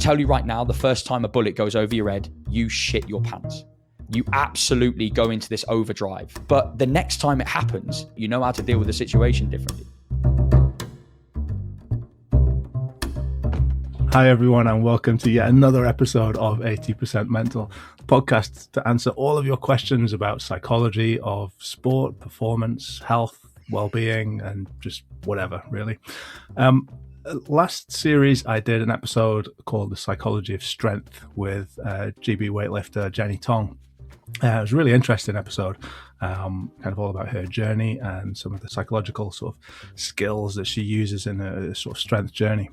tell you right now, the first time a bullet goes over your head, you shit your pants. You absolutely go into this overdrive. But the next time it happens, you know how to deal with the situation differently. Hi everyone, and welcome to yet another episode of 80% Mental, podcast to answer all of your questions about psychology of sport, performance, health, well-being, and just whatever, really. Last series, I did an episode called The Psychology of Strength with GB weightlifter Jenny Tong. It was a really interesting episode, kind of all about her journey and some of the psychological sort of skills that she uses in a sort of strength journey.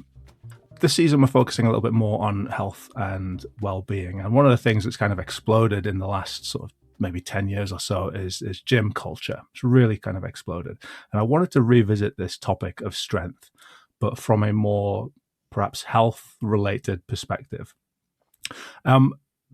This season, we're focusing a little bit more on health and well-being. And one of the things that's kind of exploded in the last sort of maybe 10 years or so is gym culture. It's really kind of exploded. And I wanted to revisit this topic of strength, but from a more perhaps health-related perspective.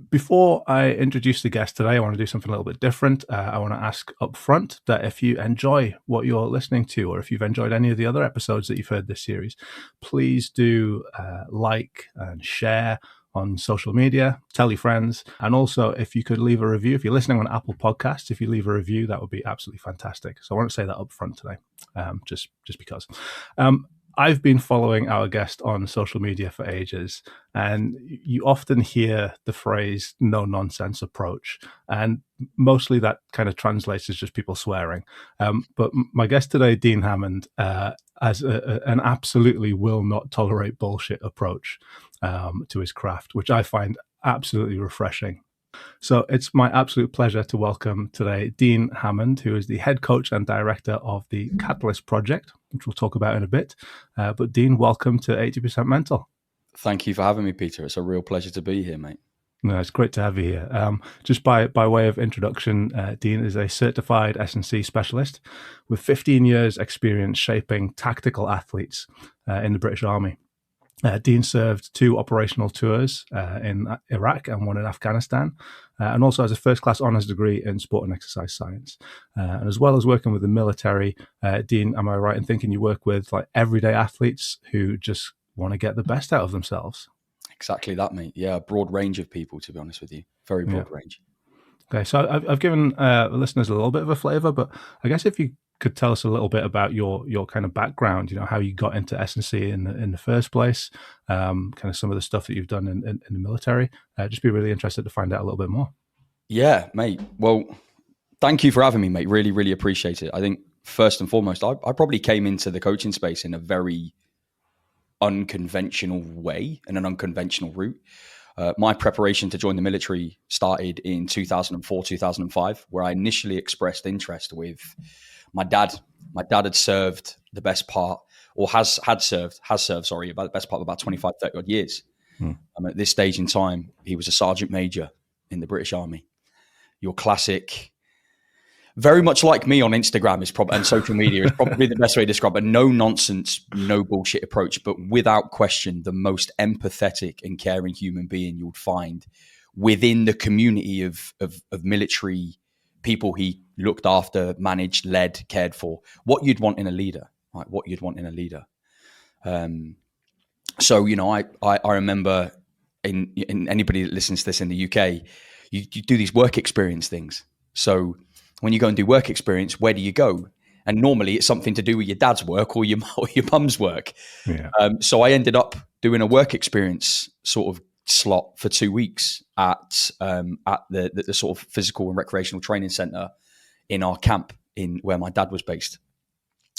Before I introduce the guest today, I want to do something a little bit different. I want to ask up front that if you enjoy what you're listening to, or if you've enjoyed any of the other episodes that you've heard this series, please do like and share on social media, tell your friends. And also, if you could leave a review, if you're listening on Apple Podcasts, if you leave a review, that would be absolutely fantastic. So I want to say that up front today, just because. I've been following our guest on social media for ages, and you often hear the phrase no nonsense approach, and mostly that kind of translates as just people swearing. But my guest today, Dean Hammond, has an absolutely will not tolerate bullshit approach to his craft, which I find absolutely refreshing. So it's my absolute pleasure to welcome today Dean Hammond, who is the head coach and director of the Catalyst Project, which we'll talk about in a bit. But Dean, welcome to 80% Mental. Thank you for having me, Peter. It's a real pleasure to be here, mate. No, it's great to have you here. Just by way of introduction, Dean is a certified S&C specialist with 15 years experience shaping tactical athletes in the British Army. Dean served 2 operational tours in Iraq and 1 in Afghanistan, and also has a first-class honours degree in sport and exercise science. And as well as working with the military, Dean, am I right in thinking you work with like everyday athletes who just want to get the best out of themselves? Exactly that, mate. Yeah, a broad range of people, to be honest with you. Very broad range. Okay, so I've given the listeners a little bit of a flavour, but I guess if you could tell us a little bit about your kind of background, how you got into S&C in the first place, kind of some of the stuff that you've done in the military. Just be really interested to find out a little bit more. Yeah, mate. Well, thank you for having me, mate. Really, really appreciate it. I think first and foremost, I probably came into the coaching space in a very unconventional way and an unconventional route. My preparation to join the military started in 2004, 2005, where I initially expressed interest with my dad. My dad had served the best part, or has served, about the best part of about 25, 30 odd years. At this stage in time, he was a sergeant major in the British Army. Your classic, very much like me on Instagram and social media is probably the best way to describe it. No nonsense, no bullshit approach, but without question, the most empathetic and caring human being you would find within the community of military people he looked after, managed, led, cared for. What you'd want in a leader, right? What you'd want in a leader. So, I remember in anybody that listens to this in the UK, you do these work experience things. So when you go and do work experience, where do you go? And normally it's something to do with your dad's work or your mum's work. Yeah. So I ended up doing a work experience sort of slot for 2 weeks at the sort of physical and recreational training center in our camp in where my dad was based.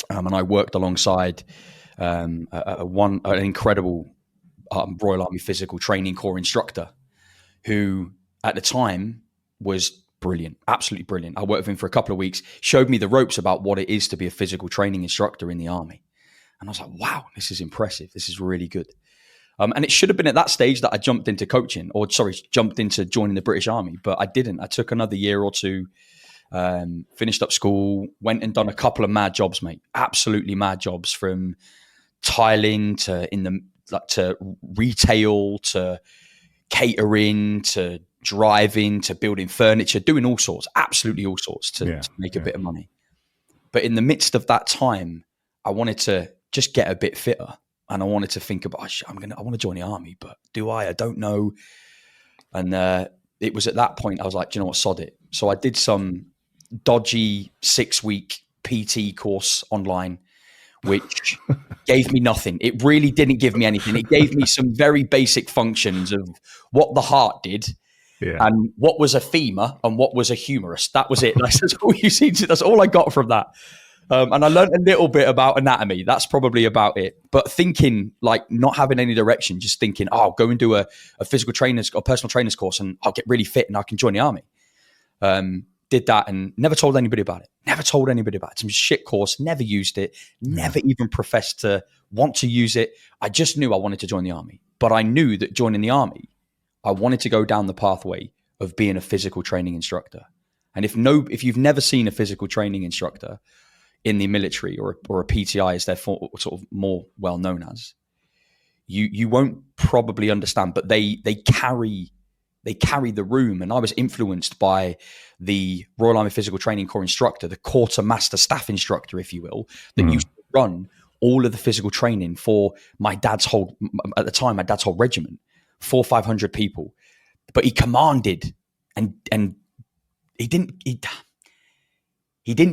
And I worked alongside an incredible Royal Army Physical Training Corps instructor who at the time was brilliant, absolutely brilliant. I worked with him for a couple of weeks, showed me the ropes about what it is to be a physical training instructor in the Army. And I was like, wow, this is impressive. This is really good. And it should have been at that stage that I jumped into joining the British Army, but I didn't. I took another year or two, finished up school, went and done a couple of mad jobs, mate. Absolutely mad jobs, from tiling to retail to catering to driving to building furniture, doing all sorts, absolutely all sorts to make a bit of money. But in the midst of that time, I wanted to just get a bit fitter. and I wanted to think about, I want to join the army, but do I? I don't know. And it was at that point I was like, do you know what, sod it. So I did some dodgy 6-week PT course online, which gave me nothing. It really didn't give me anything. It gave me some very basic functions of what the heart did, and what was a femur and what was a humerus. That was it. That's all you see. That's all I got from that. And I learned a little bit about anatomy. That's probably about it. But thinking, like, not having any direction, just thinking, oh, I'll go and do a physical trainer's or personal trainer's course and I'll get really fit and I can join the army. Did that and never told anybody about it. Never told anybody about it. Some shit course, never used it, never even professed to want to use it. I just knew I wanted to join the army. But I knew that joining the army, I wanted to go down the pathway of being a physical training instructor. And if you've never seen a physical training instructor in the military, or a PTI as they're sort of more well known as, you won't probably understand, but they carry the room. And I was influenced by the Royal Army Physical Training Corps instructor, the quartermaster staff instructor, if you will, that used to run all of the physical training for my dad's whole regiment, 400-500 people. But he commanded, and he didn't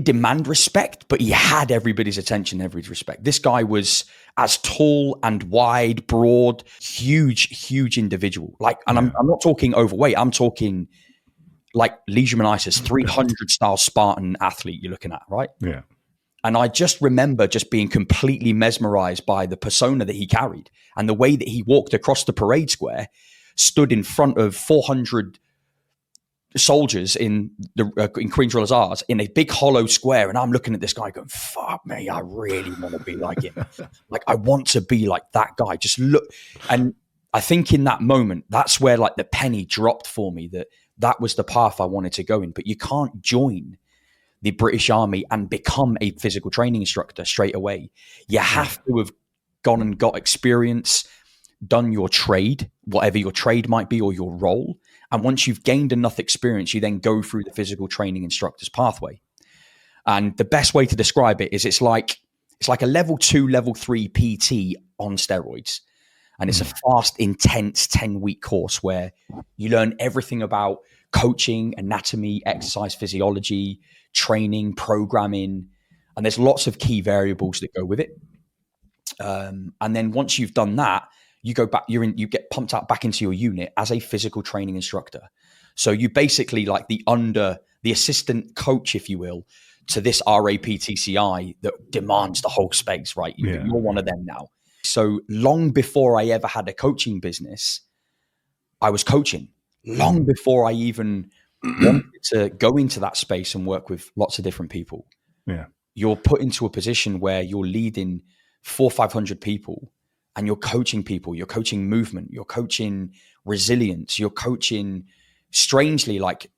demand respect, but he had everybody's attention, everybody's respect. This guy was as tall and wide, broad, huge individual. Like, and I'm not talking overweight. I'm talking like Legion Isis, 300 style Spartan athlete you're looking at, right? Yeah. And I just remember just being completely mesmerized by the persona that he carried and the way that he walked across the parade square, stood in front of 400 soldiers in Queen's Royal Hussars in a big hollow square, and I'm looking at this guy going, fuck me, I really want to be like him. Like, I want to be like that guy. Just look. And I think in that moment, that's where like the penny dropped for me, that was the path I wanted to go in. But you can't join the British Army and become a physical training instructor straight away. You have to have gone and got experience, done your trade, whatever your trade might be, or your role. And once you've gained enough experience, you then go through the physical training instructor's pathway. And the best way to describe it is it's like a level 2, level 3 PT on steroids. And it's a fast, intense 10-week course where you learn everything about coaching, anatomy, exercise physiology, training, programming. And there's lots of key variables that go with it. And then once you've done that, you go back, you get pumped out back into your unit as a physical training instructor. So you basically like the assistant coach, if you will, to this RAPTCI that demands the whole space, right? You're one of them now. So long before I ever had a coaching business, I was coaching. Long before I even wanted to go into that space and work with lots of different people. Yeah. You're put into a position where you're leading 400-500 people, and you're coaching people, you're coaching movement, you're coaching resilience, you're coaching, strangely, like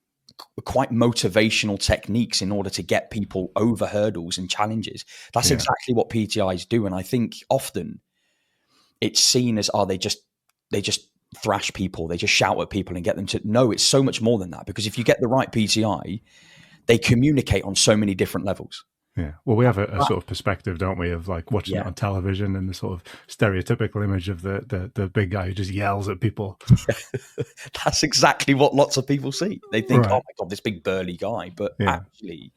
quite motivational techniques in order to get people over hurdles and challenges. That's exactly what PTIs do. And I think often it's seen as, they just thrash people, they just shout at people and get them to, no, it's so much more than that. Because if you get the right PTI, they communicate on so many different levels. Yeah. Well, we have a sort of perspective, don't we, of like watching it on television and the sort of stereotypical image of the big guy who just yells at people. That's exactly what lots of people see. They think, oh my God, this big burly guy. But actually,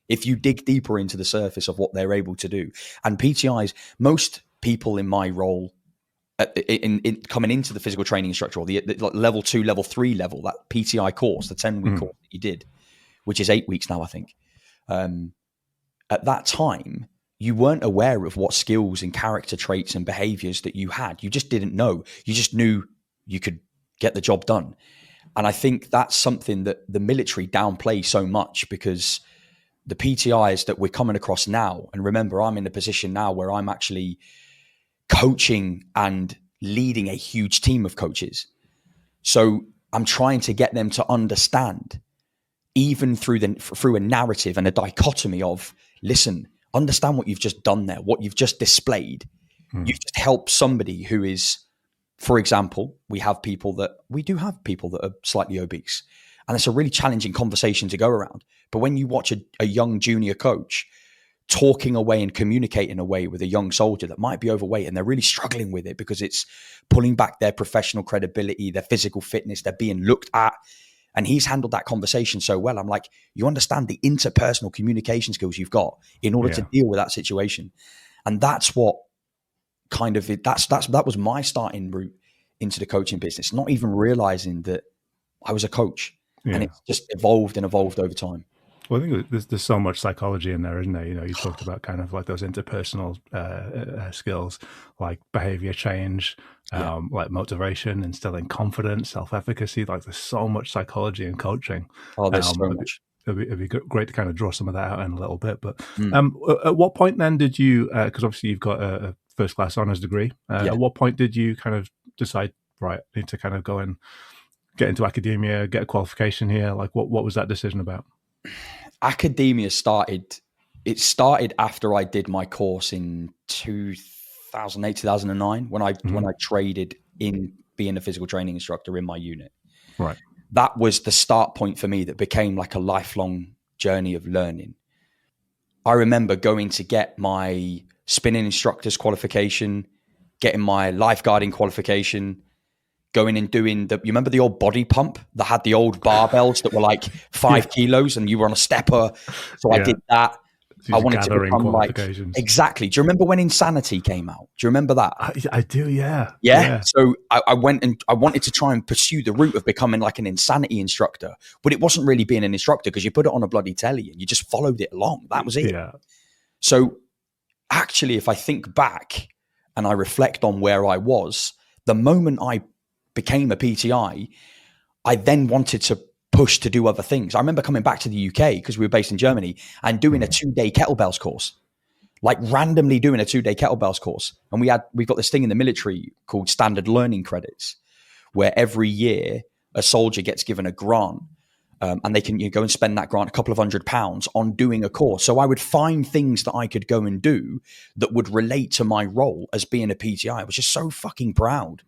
if you dig deeper into the surface of what they're able to do, and PTIs, most people in my role in coming into the physical training instructor, or the level 2, level 3 level, that PTI course, the 10-week course that you did, which is 8 weeks now, I think. At that time, you weren't aware of what skills and character traits and behaviors that you had. You just didn't know. You just knew you could get the job done. And I think that's something that the military downplays so much, because the PTIs that we're coming across now, and remember, I'm in a position now where I'm actually coaching and leading a huge team of coaches. So I'm trying to get them to understand, even through a narrative and a dichotomy of, listen, understand what you've just done there, what you've just displayed. You've just helped somebody who is, for example, we do have people that are slightly obese. And it's a really challenging conversation to go around. But when you watch a young junior coach talking away and communicating away with a young soldier that might be overweight and they're really struggling with it because it's pulling back their professional credibility, their physical fitness, they're being looked at. And he's handled that conversation so well. I'm like, you understand the interpersonal communication skills you've got in order to deal with that situation. And that's what kind of, that was my starting route into the coaching business, not even realizing that I was a coach. And it's just evolved and evolved over time. Well, I think there's so much psychology in there, isn't there? You know, you talked about kind of like those interpersonal skills, like behavior change, like motivation, instilling confidence, self-efficacy. Like there's so much psychology in coaching. Oh, there's so much. It'd be great to kind of draw some of that out in a little bit. But at what point then did you, because obviously you've got a first class honours degree, at what point did you kind of decide, right, I need to kind of go and get into academia, get a qualification here? Like what was that decision about? Academia started after I did my course in 2008, 2009, when I traded in being a physical training instructor in my unit. Right. That was the start point for me that became like a lifelong journey of learning. I remember going to get my spinning instructor's qualification, getting my lifeguarding qualification, going and doing you remember the old body pump that had the old barbells that were like 5 kilos and you were on a stepper? So I did that. I wanted to become like, exactly. Do you remember when Insanity came out? Do you remember that? I do. Yeah. So I went and I wanted to try and pursue the route of becoming like an Insanity instructor, but it wasn't really being an instructor because you put it on a bloody telly and you just followed it along. That was it. Yeah. So actually, if I think back and I reflect on where I was, the moment I became a PTI, I then wanted to push to do other things. I remember coming back to the UK because we were based in Germany and doing a 2-day kettlebells course, like randomly doing a 2-day kettlebells course. And we've got this thing in the military called standard learning credits, where every year a soldier gets given a grant and they can go and spend that grant, a couple of £100 on doing a course. So I would find things that I could go and do that would relate to my role as being a PTI. I was just so fucking proud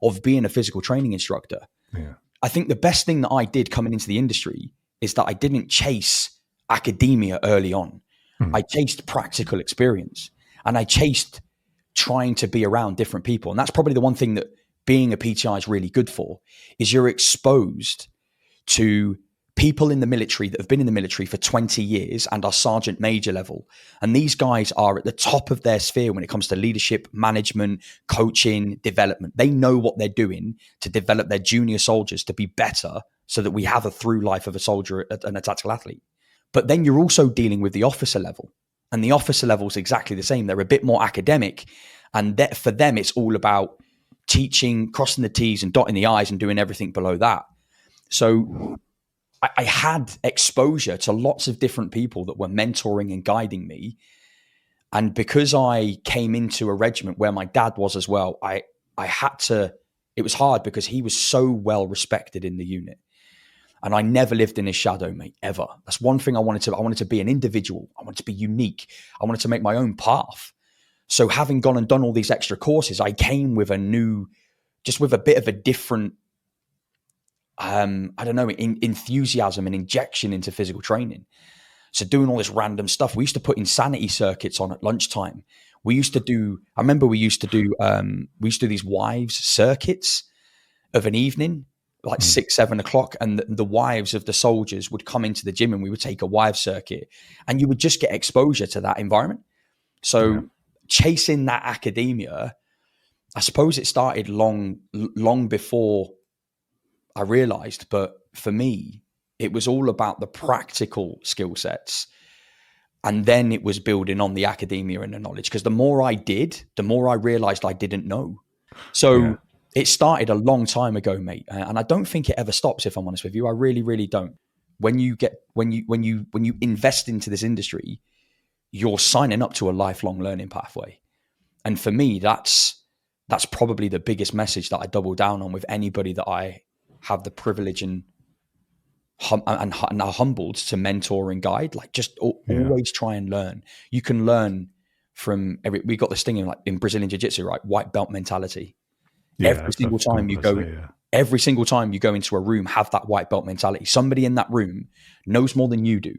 of being a physical training instructor. Yeah. I think the best thing that I did coming into the industry is that I didn't chase academia early on. I chased practical experience and I chased trying to be around different people. And that's probably the one thing that being a PTI is really good for, is you're exposed to people in the military that have been in the military for 20 years and are sergeant major level. And these guys are at the top of their sphere when it comes to leadership, management, coaching, development. They know what they're doing to develop their junior soldiers to be better so that we have a through life of a soldier and a tactical athlete. But then you're also dealing with the officer level. And the officer level is exactly the same. They're a bit more academic. And for them, it's all about teaching, crossing the T's and dotting the I's and doing everything below that. So I had exposure to lots of different people that were mentoring and guiding me. And because I came into a regiment where my dad was as well, I had to, it was hard because he was so well respected in the unit. And I never lived in his shadow, mate, ever. That's one thing I wanted to be an individual. I wanted to be unique. I wanted to make my own path. So having gone and done all these extra courses, I came with with a bit of a different, enthusiasm and injection into physical training. So doing all this random stuff, we used to put insanity circuits on at lunchtime. I remember we used to do these wives circuits of an evening, like 6, 7 o'clock. And the wives of the soldiers would come into the gym and we would take a wives circuit and you would just get exposure to that environment. So chasing that academia, I suppose it started long before I realized, but for me, it was all about the practical skill sets. And then it was building on the academia and the knowledge. Because the more I did, the more I realized I didn't know. So it started a long time ago, mate. And I don't think it ever stops, if I'm honest with you. I really, really don't. When you invest into this industry, you're signing up to a lifelong learning pathway. And for me, that's probably the biggest message that I double down on with anybody that I have the privilege and are humbled to mentor and guide. Like just always try and learn. You can learn from we got this thing in Brazilian Jiu-Jitsu, right? White belt mentality. Every single time you go into a room, have that white belt mentality. Somebody in that room knows more than you do.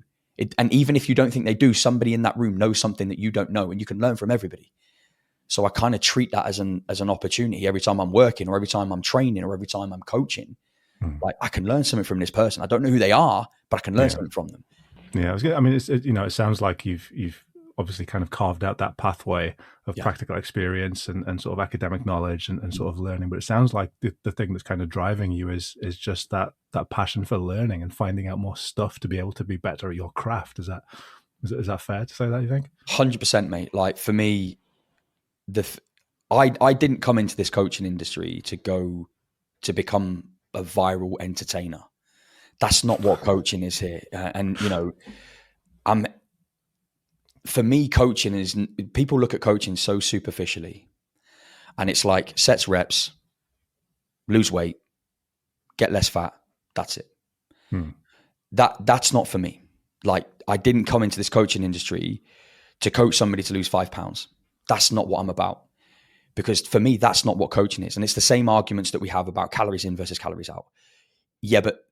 And even if you don't think they do, somebody in that room knows something that you don't know, and you can learn from everybody. So I kind of treat that as an opportunity every time I'm working, or every time I'm training, or every time I'm coaching. Like, I can learn something from this person. I don't know who they are, but I can learn something from them. Yeah, I mean, it sounds like you've obviously kind of carved out that pathway of practical experience and sort of academic knowledge and sort of learning. But it sounds like the thing that's kind of driving you is just that passion for learning and finding out more stuff to be able to be better at your craft. Is that fair to say that, you think? 100%, mate. Like, for me, I didn't come into this coaching industry to become a viral entertainer. That's not what coaching is here. And, for me, coaching is, people look at coaching so superficially, and it's like sets, reps, lose weight, get less fat. That's it. That's not for me. Like, I didn't come into this coaching industry to coach somebody to lose 5 pounds. That's not what I'm about. Because for me, that's not what coaching is. And it's the same arguments that we have about calories in versus calories out. Yeah, but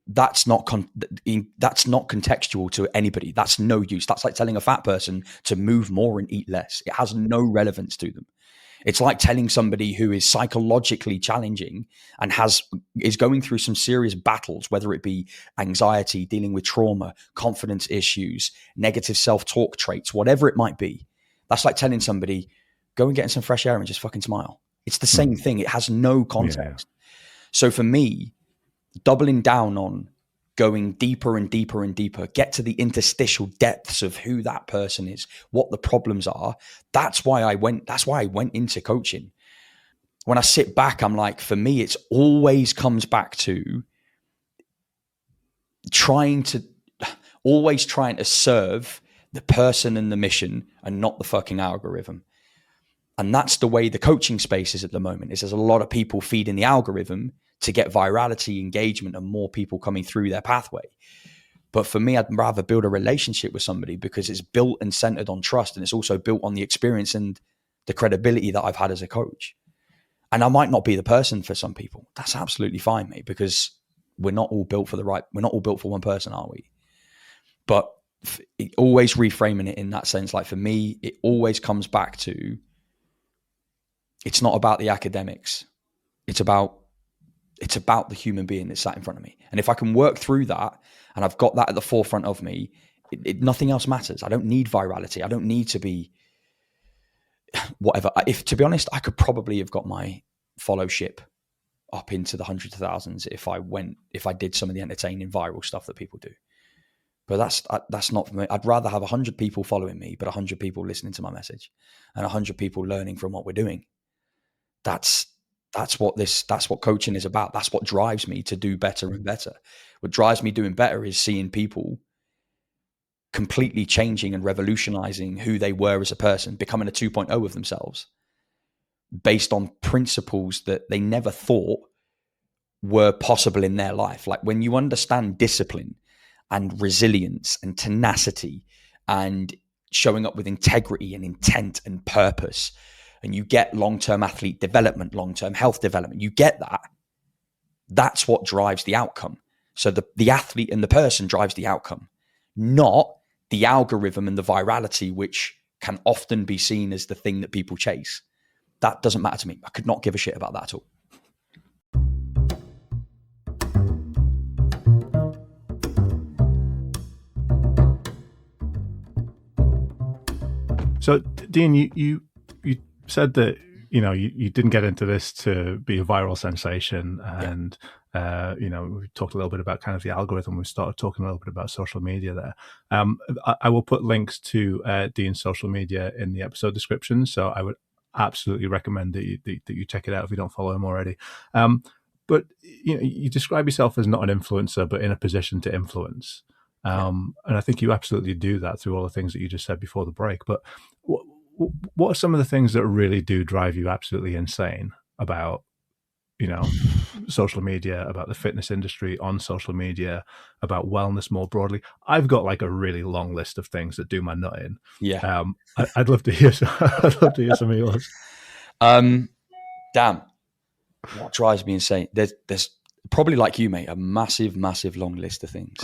that's not contextual to anybody. That's no use. That's like telling a fat person to move more and eat less. It has no relevance to them. It's like telling somebody who is psychologically challenging and is going through some serious battles, whether it be anxiety, dealing with trauma, confidence issues, negative self-talk traits, whatever it might be. That's like telling somebody, go and get in some fresh air and just fucking smile. It's the same thing. It has no context. So for me, doubling down on going deeper and deeper and deeper, get to the interstitial depths of who that person is, what the problems are. That's why I went into coaching. When I sit back, I'm like, for me, it's always comes back to trying to serve the person and the mission, and not the fucking algorithm. And that's the way the coaching space is at the moment. There's a lot of people feeding the algorithm to get virality, engagement, and more people coming through their pathway. But for me, I'd rather build a relationship with somebody, because it's built and centered on trust. And it's also built on the experience and the credibility that I've had as a coach. And I might not be the person for some people. That's absolutely fine, mate, because we're not all built for one person, are we? But always reframing it in that sense. Like, for me, it always comes back to, it's not about the academics. It's about the human being that's sat in front of me. And if I can work through that, and I've got that at the forefront of me, nothing else matters. I don't need virality. I don't need to be whatever. If, to be honest, I could probably have got my followship up into the hundreds of thousands if I did some of the entertaining viral stuff that people do. But that's not for me. I'd rather have 100 people following me, but 100 people listening to my message, and 100 people learning from what we're doing. That's what coaching is about. That's what drives me to do better and better. What drives me doing better is seeing people completely changing and revolutionizing who they were as a person, becoming a 2.0 of themselves based on principles that they never thought were possible in their life. Like, when you understand discipline and resilience and tenacity and showing up with integrity and intent and purpose, and you get long-term athlete development, long-term health development, you get that. That's what drives the outcome. So the athlete and the person drives the outcome, not the algorithm and the virality, which can often be seen as the thing that people chase. That doesn't matter to me. I could not give a shit about that at all. So, Dean, you said that you didn't get into this to be a viral sensation, and we talked a little bit about kind of the algorithm. We started talking a little bit about social media there. I will put links to Dean's social media in the episode description, so I would absolutely recommend that you check it out if you don't follow him already. But you describe yourself as not an influencer, but in a position to influence. And I think you absolutely do that through all the things that you just said before the break. But what are some of the things that really do drive you absolutely insane about, social media, about the fitness industry on social media, about wellness more broadly? I've got like a really long list of things that do my nut in. Yeah. I'd love to hear some of yours. Damn. What drives me insane? There's probably, like you, mate, a massive, massive long list of things.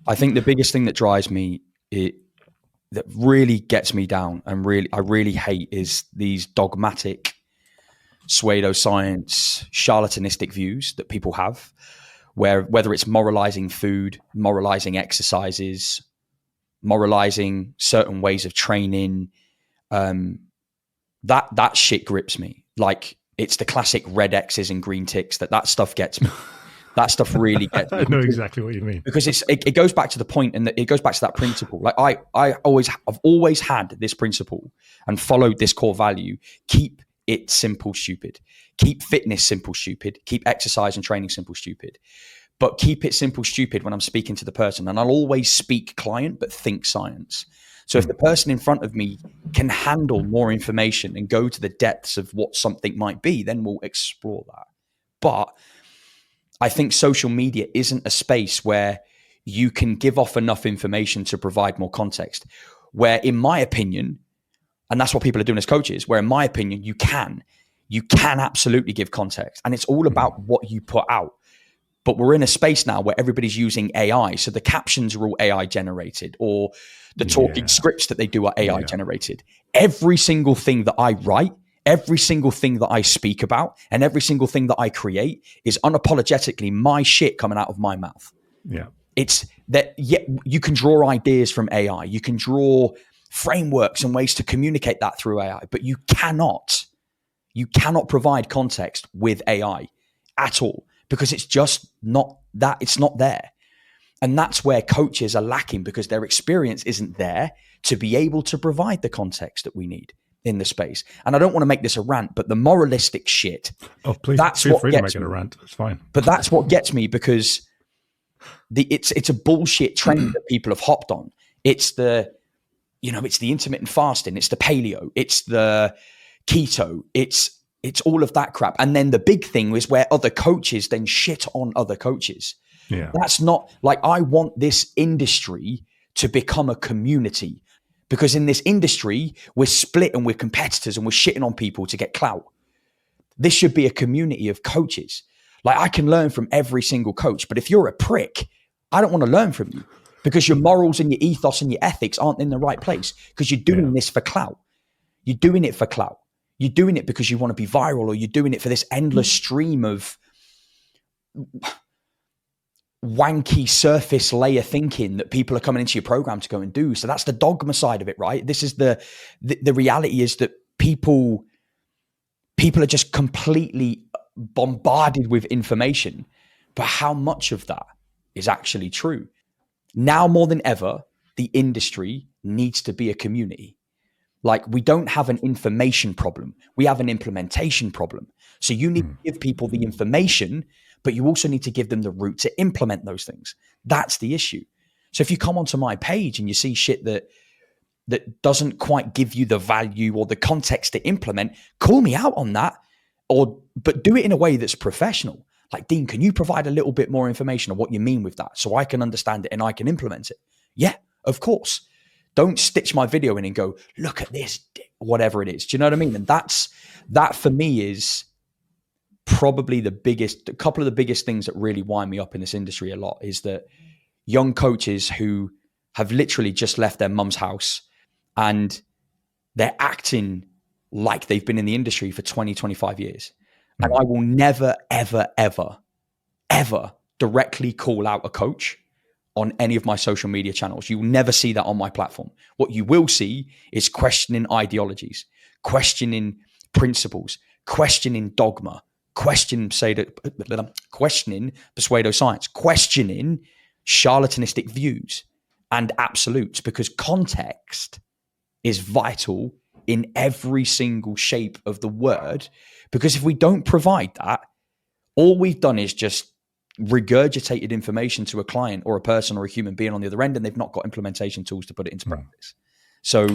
I think the biggest thing that drives me, that really gets me down and I really hate is these dogmatic pseudoscience, charlatanistic views that people have, whether it's moralizing food, moralizing exercises, moralizing certain ways of training, that shit grips me. Like, it's the classic red X's and green ticks that stuff gets me. That stuff really gets me. I know exactly what you mean. Because it goes back to the point, and it goes back to that principle. Like, I've always had this principle and followed this core value: keep it simple, stupid. Keep fitness simple, stupid. Keep exercise and training simple, stupid. But keep it simple, stupid when I'm speaking to the person. And I'll always speak client, but think science. So if the person in front of me can handle more information and go to the depths of what something might be, then we'll explore that. But I think social media isn't a space where you can give off enough information to provide more context. Where, in my opinion, and that's what people are doing as coaches, where in my opinion, you can absolutely give context. And it's all about what you put out. But we're in a space now where everybody's using AI. So the captions are all AI generated, or the talking scripts that they do are AI generated. Every single thing that I write, every single thing that I speak about, and every single thing that I create is unapologetically my shit coming out of my mouth. Yeah. It's that, you can draw ideas from AI. You can draw frameworks and ways to communicate that through AI, but you cannot provide context with AI at all, because it's just not that, it's not there. And that's where coaches are lacking, because their experience isn't there to be able to provide the context that we need in the space. And I don't want to make this a rant, but the moralistic shit. Oh, please, feel free to make it a rant. It's fine. But that's what gets me, because it's a bullshit trend that people have hopped on. It's the intermittent fasting, it's the paleo, it's the keto, it's all of that crap. And then the big thing is where other coaches then shit on other coaches. Yeah. That's not, like, I want this industry to become a community, because in this industry, we're split and we're competitors and we're shitting on people to get clout. This should be a community of coaches. Like, I can learn from every single coach, but if you're a prick, I don't want to learn from you, because your morals and your ethos and your ethics aren't in the right place, because you're doing this for clout. You're doing it for clout. You're doing it because you want to be viral, or you're doing it for this endless stream of wanky surface layer thinking that people are coming into your program to go and do. So that's the dogma side of it, right? This is the reality, is that people are just completely bombarded with information, but how much of that is actually true? Now more than ever, the industry needs to be a community. Like, we don't have an information problem. We have an implementation problem. So you need to give people the information, but you also need to give them the route to implement those things. That's the issue. So if you come onto my page and you see shit that doesn't quite give you the value or the context to implement, call me out on that, but do it in a way that's professional. Like, Dean, can you provide a little bit more information on what you mean with that, so I can understand it and I can implement it? Yeah, of course. Don't stitch my video in and go, look at this, whatever it is. Do you know what I mean? And that for me is probably a couple of the biggest things that really wind me up in this industry a lot, is that young coaches who have literally just left their mum's house and they're acting like they've been in the industry for 20, 25 years. And I will never, ever, ever, ever directly call out a coach on any of my social media channels. You will never see that on my platform. What you will see is questioning ideologies, questioning principles, questioning dogma, questioning pseudoscience, questioning charlatanistic views and absolutes, because context is vital in every single shape of the word. Because if we don't provide that, all we've done is just regurgitated information to a client or a person or a human being on the other end, and they've not got implementation tools to put it into practice. So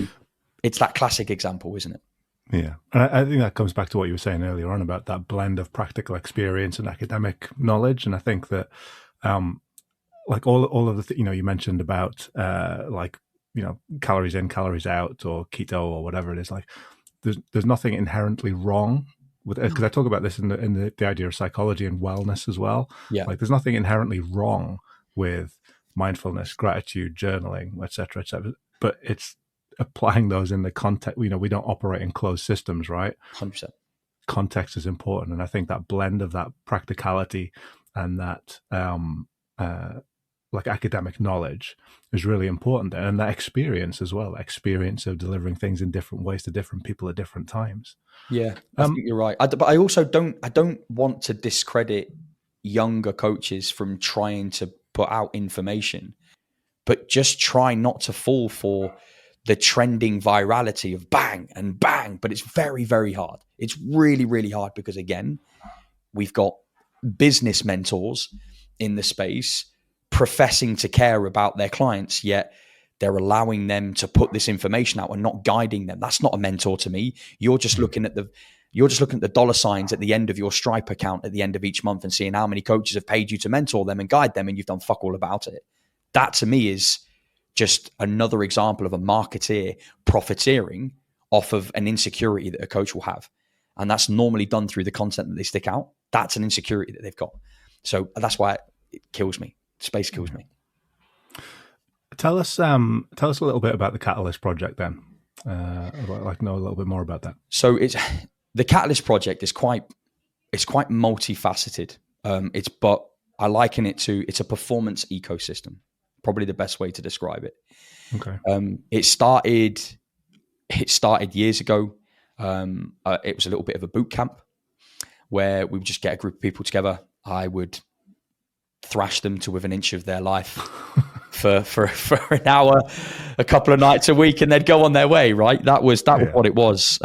it's that classic example, isn't it? Yeah. And I think that comes back to what you were saying earlier on about that blend of practical experience and academic knowledge. And I think that like all of the you mentioned about calories in, calories out, or keto, or whatever it is, like there's nothing inherently wrong with it, because I talk about this in the idea of psychology and wellness as well. Yeah. Like, there's nothing inherently wrong with mindfulness, gratitude, journaling, etc., etc. But it's applying those in the context. We don't operate in closed systems, right? 100%. Context is important, and I think that blend of that practicality and that like academic knowledge is really important there, and that experience as well, experience of delivering things in different ways to different people at different times. Yeah, I think you're right. But I also don't want to discredit younger coaches from trying to put out information, but just try not to fall for the trending virality of bang and bang. But it's very, very hard. It's really, really hard because, again, we've got business mentors in the space professing to care about their clients, yet they're allowing them to put this information out and not guiding them. That's not a mentor to me. You're just looking at the dollar signs at the end of your Stripe account at the end of each month and seeing how many coaches have paid you to mentor them and guide them, and you've done fuck all about it. That to me is just another example of a marketeer profiteering off of an insecurity that a coach will have. And that's normally done through the content that they stick out. That's an insecurity that they've got. So that's why it kills me. Space kills me. Tell us a little bit about the Catalyst project then. I'd like to know a little bit more about that. So the Catalyst project is quite multifaceted. But I liken it to, it's a performance ecosystem. Probably the best way to describe it. Okay. It started years ago. It was a little bit of a boot camp where we would just get a group of people together. I would thrash them to within an inch of their life for an hour, a couple of nights a week, and they'd go on their way. Right? That was what it was.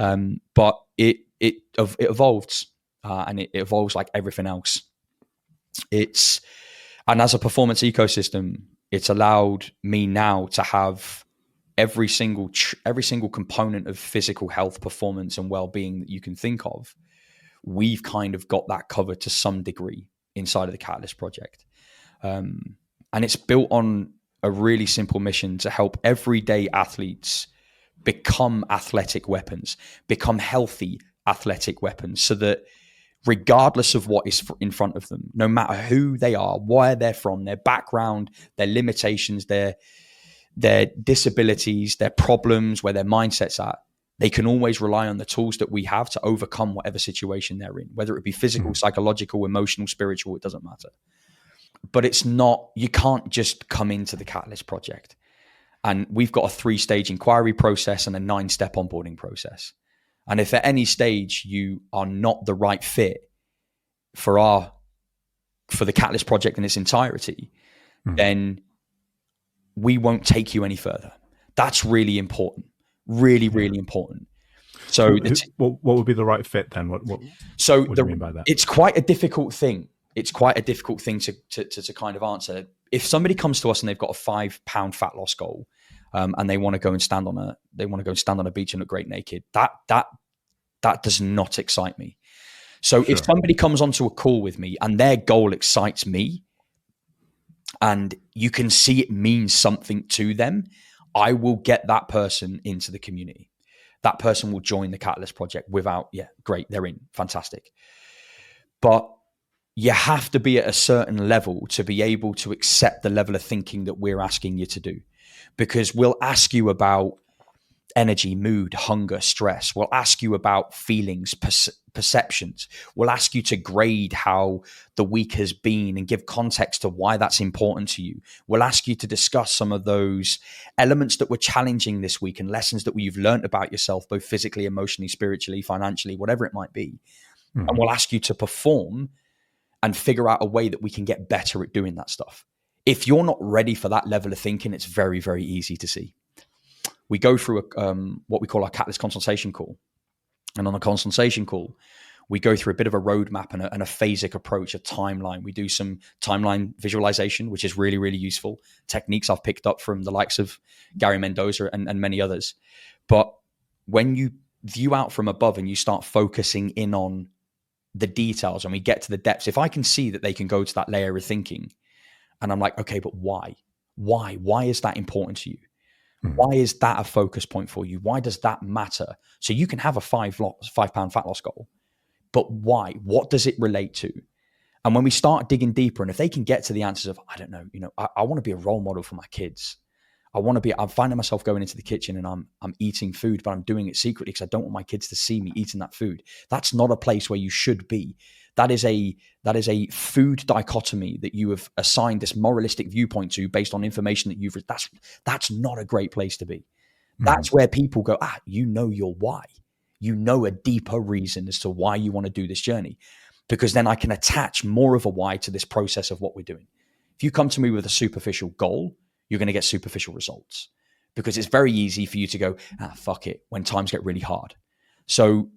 But it evolved, and it evolves like everything else. And as a performance ecosystem, it's allowed me now to have every single component of physical health, performance, and well-being that you can think of. We've kind of got that covered to some degree inside of the Catalyst project. And it's built on a really simple mission to help everyday athletes become athletic weapons, become healthy athletic weapons, so that regardless of what is in front of them, no matter who they are, where they're from, their background, their limitations, their disabilities, their problems, where their mindset's at, they can always rely on the tools that we have to overcome whatever situation they're in, whether it be physical, psychological, emotional, spiritual, it doesn't matter. But it's not, you can't just come into the Catalyst project. And we've got a 3-stage inquiry process and a 9-step onboarding process. And if at any stage you are not the right fit for the Catalyst project in its entirety, then we won't take you any further. That's really important. Really, really important. So what would be the right fit then? What do you mean by that? It's quite a difficult thing. It's quite a difficult thing to kind of answer. If somebody comes to us and they've got a 5-pound fat loss goal, and they want to go and stand on a beach and look great naked, that does not excite me. So if somebody comes onto a call with me and their goal excites me, and you can see it means something to them, I will get that person into the community. That person will join the Catalyst project great, they're in, fantastic. But you have to be at a certain level to be able to accept the level of thinking that we're asking you to do. Because we'll ask you about energy, mood, hunger, stress. We'll ask you about feelings, perceptions. We'll ask you to grade how the week has been and give context to why that's important to you. We'll ask you to discuss some of those elements that were challenging this week and lessons that you've learned about yourself, both physically, emotionally, spiritually, financially, whatever it might be. And we'll ask you to perform and figure out a way that we can get better at doing that stuff. If you're not ready for that level of thinking, it's very, very easy to see. We go through what we call our Catalyst consultation call. And on a consultation call, we go through a bit of a roadmap and a phasic approach, a timeline. We do some timeline visualization, which is really, really useful. Techniques I've picked up from the likes of Gary Mendoza and many others. But when you view out from above and you start focusing in on the details and we get to the depths, if I can see that they can go to that layer of thinking and I'm like, okay, but why? Why is that important to you? Why is that a focus point for you? Why does that matter? So you can have a 5-pound fat loss goal, but why? What does it relate to? And when we start digging deeper, and if they can get to the answers of, I don't know, I want to be a role model for my kids. I'm finding myself going into the kitchen and I'm eating food, but I'm doing it secretly because I don't want my kids to see me eating that food. That's not a place where you should be. That is a food dichotomy that you have assigned this moralistic viewpoint to based on information that you've, that's not a great place to be. That's where people go, you know your why. You know a deeper reason as to why you want to do this journey, because then I can attach more of a why to this process of what we're doing. If you come to me with a superficial goal, you're going to get superficial results, because it's very easy for you to go, fuck it, when times get really hard. So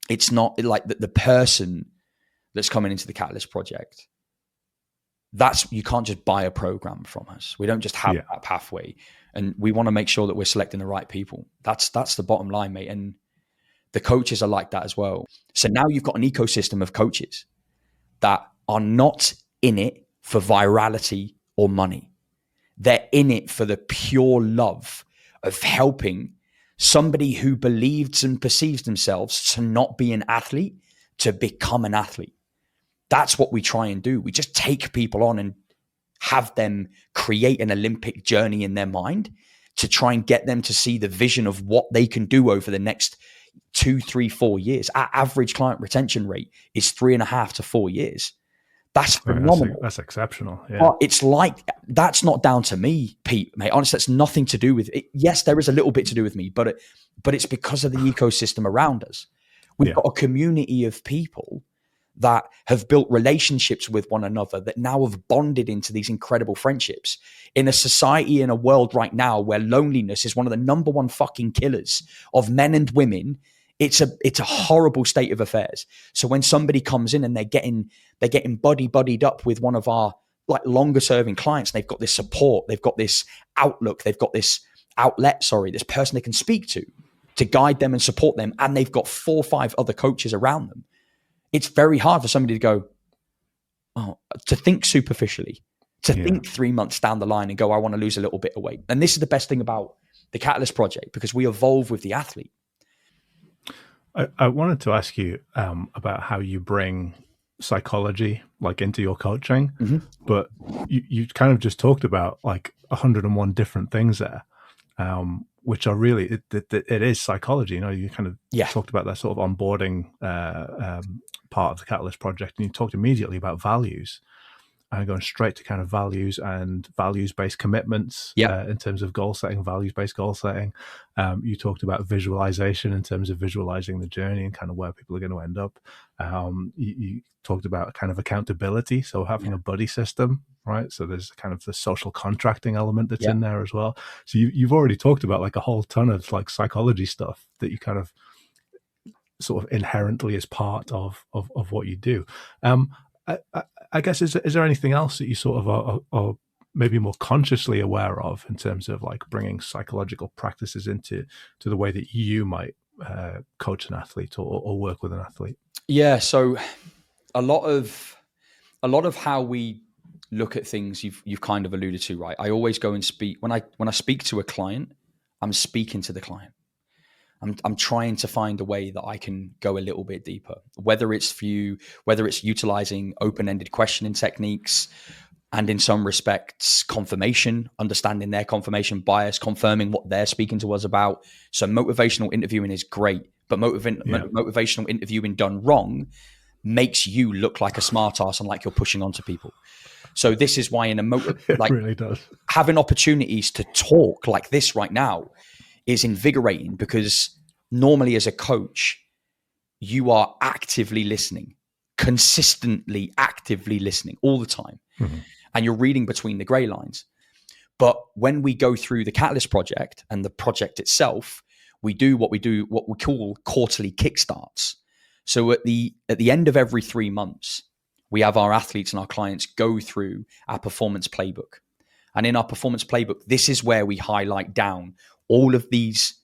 it's not like the person that's coming into the Catalyst project. You can't just buy a program from us. We don't just have that pathway, and we want to make sure that we're selecting the right people. That's the bottom line, mate. And the coaches are like that as well. So now you've got an ecosystem of coaches that are not in it for virality or money. They're in it for the pure love of helping somebody who believes and perceives themselves to not be an athlete to become an athlete. That's what we try and do. We just take people on and have them create an Olympic journey in their mind to try and get them to see the vision of what they can do over the next 2, 3, 4 years. Our average client retention rate is 3.5 to 4 years. That's phenomenal. That's exceptional. Yeah. But it's like, that's not down to me, Pete, mate. Honestly, that's nothing to do with it. Yes, there is a little bit to do with me, but it's because of the ecosystem around us. We've got a community of people that have built relationships with one another that now have bonded into these incredible friendships in a society, in a world right now where loneliness is one of the number one fucking killers of men and women. It's a horrible state of affairs. So when somebody comes in and they're getting buddied up with one of our like longer serving clients, and they've got this support, they've got this outlook, they've got this outlet, this person they can speak to guide them and support them, and they've got 4 or 5 other coaches around them. It's very hard for somebody to go, to think superficially, to think 3 months down the line and go, I want to lose a little bit of weight. And this is the best thing about the Catalyst project, because we evolve with the athlete. I wanted to ask you about how you bring psychology like into your coaching, but you kind of just talked about like 101 different things there, which are really, it is psychology. You kind of talked about that sort of onboarding part of the Catalyst project, and you talked immediately about values. And going straight to kind of values and values-based commitments in terms of goal setting, values-based goal setting. You talked about visualization in terms of visualizing the journey and kind of where people are going to end up. You talked about kind of accountability, so having a buddy system, right? So there's kind of the social contracting element that's in there as well. So you've already talked about like a whole ton of like psychology stuff that you kind of sort of inherently is part of what you do. I guess, is there anything else that you sort of are maybe more consciously aware of in terms of like bringing psychological practices into the way that you might coach an athlete or work with an athlete? Yeah. So a lot of how we look at things, you've kind of alluded to, right? I always go and speak when I speak to a client, I'm speaking to the client. I'm trying to find a way that I can go a little bit deeper, whether it's utilizing open-ended questioning techniques, and in some respects, confirmation, understanding their confirmation bias, confirming what they're speaking to us about. So motivational interviewing is great, but motivational interviewing done wrong makes you look like a smart ass and like you're pushing onto people. So this is why it really does. Having opportunities to talk like this right now is invigorating, because normally as a coach, you are actively listening, consistently actively listening all the time. And you're reading between the gray lines. But when we go through the Catalyst project and the project itself, we do what we call quarterly kickstarts. So at the end of every 3 months, we have our athletes and our clients go through our performance playbook. And in our performance playbook, this is where we highlight down all of these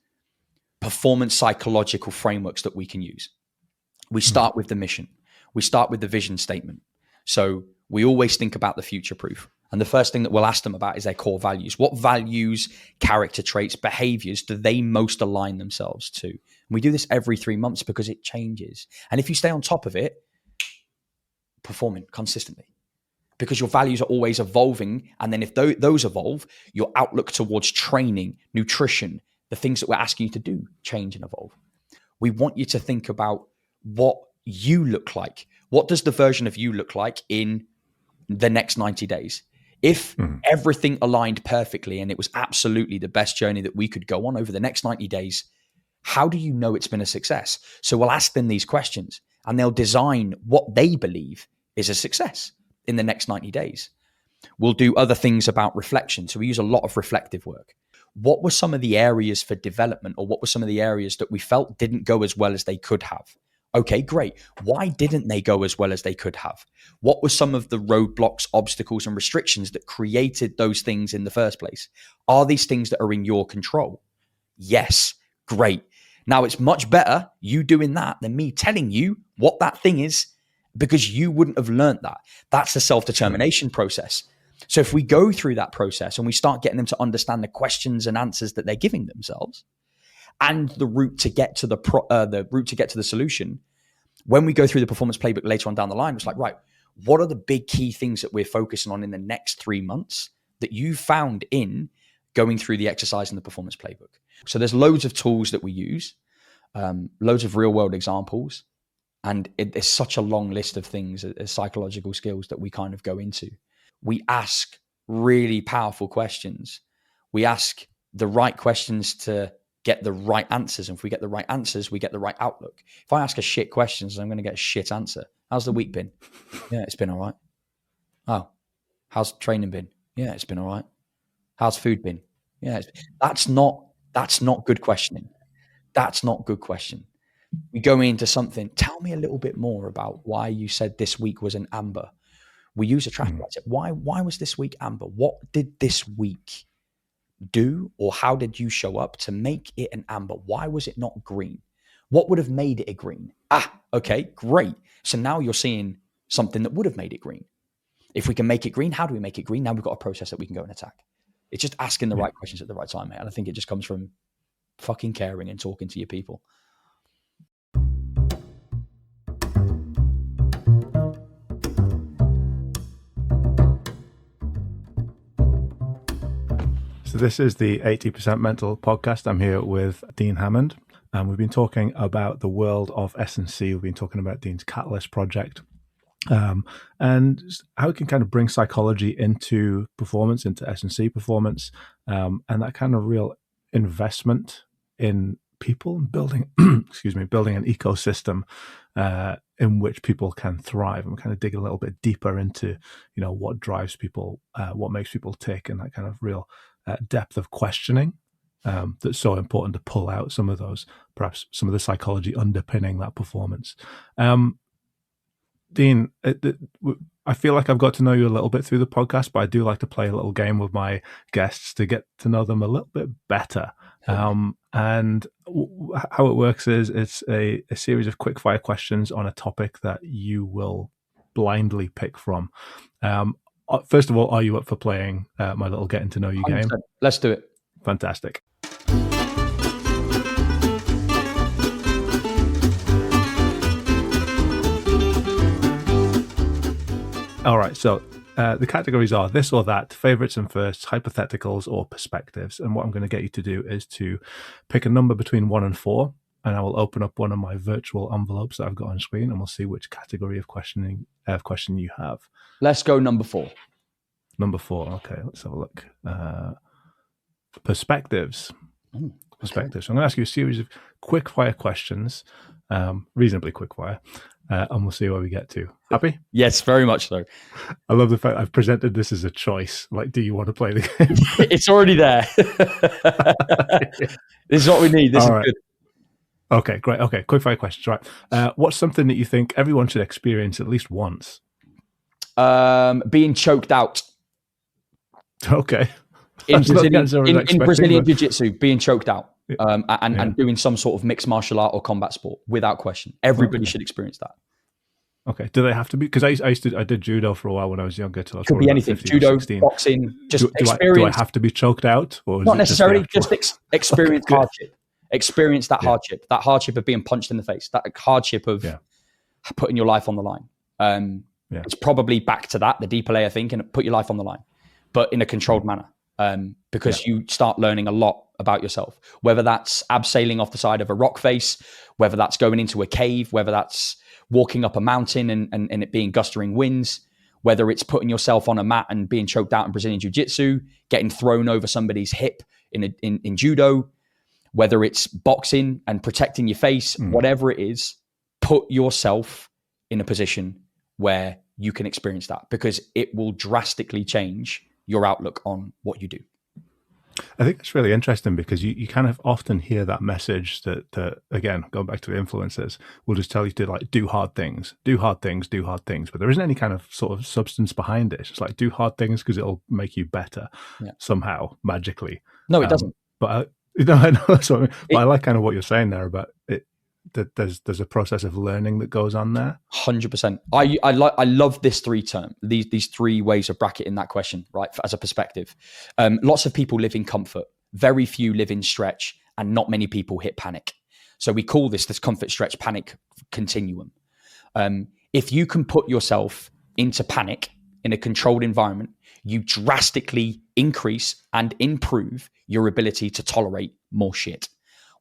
performance psychological frameworks that we can use. We start with the mission. We start with the vision statement. So we always think about the future proof. And the first thing that we'll ask them about is their core values. What values, character traits, behaviors do they most align themselves to? And we do this every 3 months because it changes. And if you stay on top of it, performing consistently, because your values are always evolving. And then if those evolve, your outlook towards training, nutrition, the things that we're asking you to do change and evolve. We want you to think about what you look like. What does the version of you look like in the next 90 days? If everything aligned perfectly and it was absolutely the best journey that we could go on over the next 90 days, how do you know it's been a success? So we'll ask them these questions and they'll design what they believe is a success in the next 90 days. We'll do other things about reflection. So we use a lot of reflective work. What were some of the areas for development, or what were some of the areas that we felt didn't go as well as they could have? Okay, great. Why didn't they go as well as they could have? What were some of the roadblocks, obstacles, and restrictions that created those things in the first place? Are these things that are in your control? Yes, great. Now it's much better you doing that than me telling you what that thing is, because you wouldn't have learned that. That's the self-determination process. So if we go through that process and we start getting them to understand the questions and answers that they're giving themselves, and the route to get to the solution, when we go through the performance playbook later on down the line, it's like, right, what are the big key things that we're focusing on in the next 3 months that you found in going through the exercise in the performance playbook? So there's loads of tools that we use, loads of real world examples, and there's such a long list of things as psychological skills that we kind of go into. We ask really powerful questions. We ask the right questions to get the right answers. And if we get the right answers, we get the right outlook. If I ask a shit questions, I'm going to get a shit answer. How's the week been? Yeah, it's been all right. Oh, how's training been? Yeah, it's been all right. How's food been? Yeah, that's not good questioning. That's not good question. We go into something. Tell me a little bit more about why you said this week was an amber. We use a tracker. Why was this week amber? What did this week do, or how did you show up to make it an amber? Why was it not green? What would have made it a green? Okay, great. So now you're seeing something that would have made it green. If we can make it green, how do we make it green? Now we've got a process that we can go and attack. It's just asking the right questions at the right time, mate. And I think it just comes from fucking caring and talking to your people. So this is the 80% Mental podcast. I'm here with Dean Hammond, and we've been talking about the world of S&C. We've been talking about Dean's Catalyst project, and how it can kind of bring psychology into performance, into S&C performance, and that kind of real investment in people and building, building an ecosystem in which people can thrive, and kind of dig a little bit deeper into, what drives people, what makes people tick, and that kind of real depth of questioning that's so important to pull out perhaps some of the psychology underpinning that performance. Dean, I feel like I've got to know you a little bit through the podcast, but I do like to play a little game with my guests to get to know them a little bit better. And how it works is it's a series of quick fire questions on a topic that you will blindly pick from. First of all, are you up for playing my little getting to know you 100%. Game? Let's do it. Fantastic. All right, so the categories are this or that, favorites and firsts, hypotheticals, or perspectives. And what I'm going to get you to do is to pick a number between 1 and 4, and I will open up one of my virtual envelopes that I've got on screen, and we'll see which category of question you have. Let's go number 4. Number 4. Okay, let's have a look. Perspectives. Okay. Perspectives. So I'm going to ask you a series of quick fire questions, reasonably quick fire, and we'll see where we get to. Happy? Yes, very much so. I love the fact I've presented this as a choice. Like, do you want to play the game? It's already there. This is what we need. This is good. Okay, great. Okay, quick fire questions. Right. What's something that you think everyone should experience at least once? Being choked out. Okay. In Brazilian Jiu-Jitsu, being choked out, and doing some sort of mixed martial art or combat sport, without question. Everybody should experience that. Okay. Do they have to be? Because I did judo for a while when I was younger. Till I was could be anything. Judo, boxing. Just experience. Do I have to be choked out, or not necessarily? Just experience hardship. Experience that hardship. That hardship of being punched in the face. That hardship of putting your life on the line. Yeah. It's probably back to that, the deeper layer thinking, put your life on the line, but in a controlled manner. Because you start learning a lot about yourself, whether that's abseiling off the side of a rock face, whether that's going into a cave, whether that's walking up a mountain and it being gustering winds, whether it's putting yourself on a mat and being choked out in Brazilian Jiu-Jitsu, getting thrown over somebody's hip in judo, whether it's boxing and protecting your face, whatever it is, put yourself in a position where you can experience that, because it will drastically change your outlook on what you do. I think that's really interesting, because you kind of often hear that message that again, going back to the influencers, will just tell you to like do hard things, but there isn't any kind of sort of substance behind it. It's just like do hard things because it'll make you better somehow magically. No, it doesn't. But I know. So, but I like kind of what you're saying there about it. That there's a process of learning that goes on there. 100%. I love this these three ways of bracketing that question, right? As a perspective, lots of people live in comfort, very few live in stretch, and not many people hit panic. So we call this comfort, stretch, panic continuum. If you can put yourself into panic in a controlled environment, you drastically increase and improve your ability to tolerate more shit.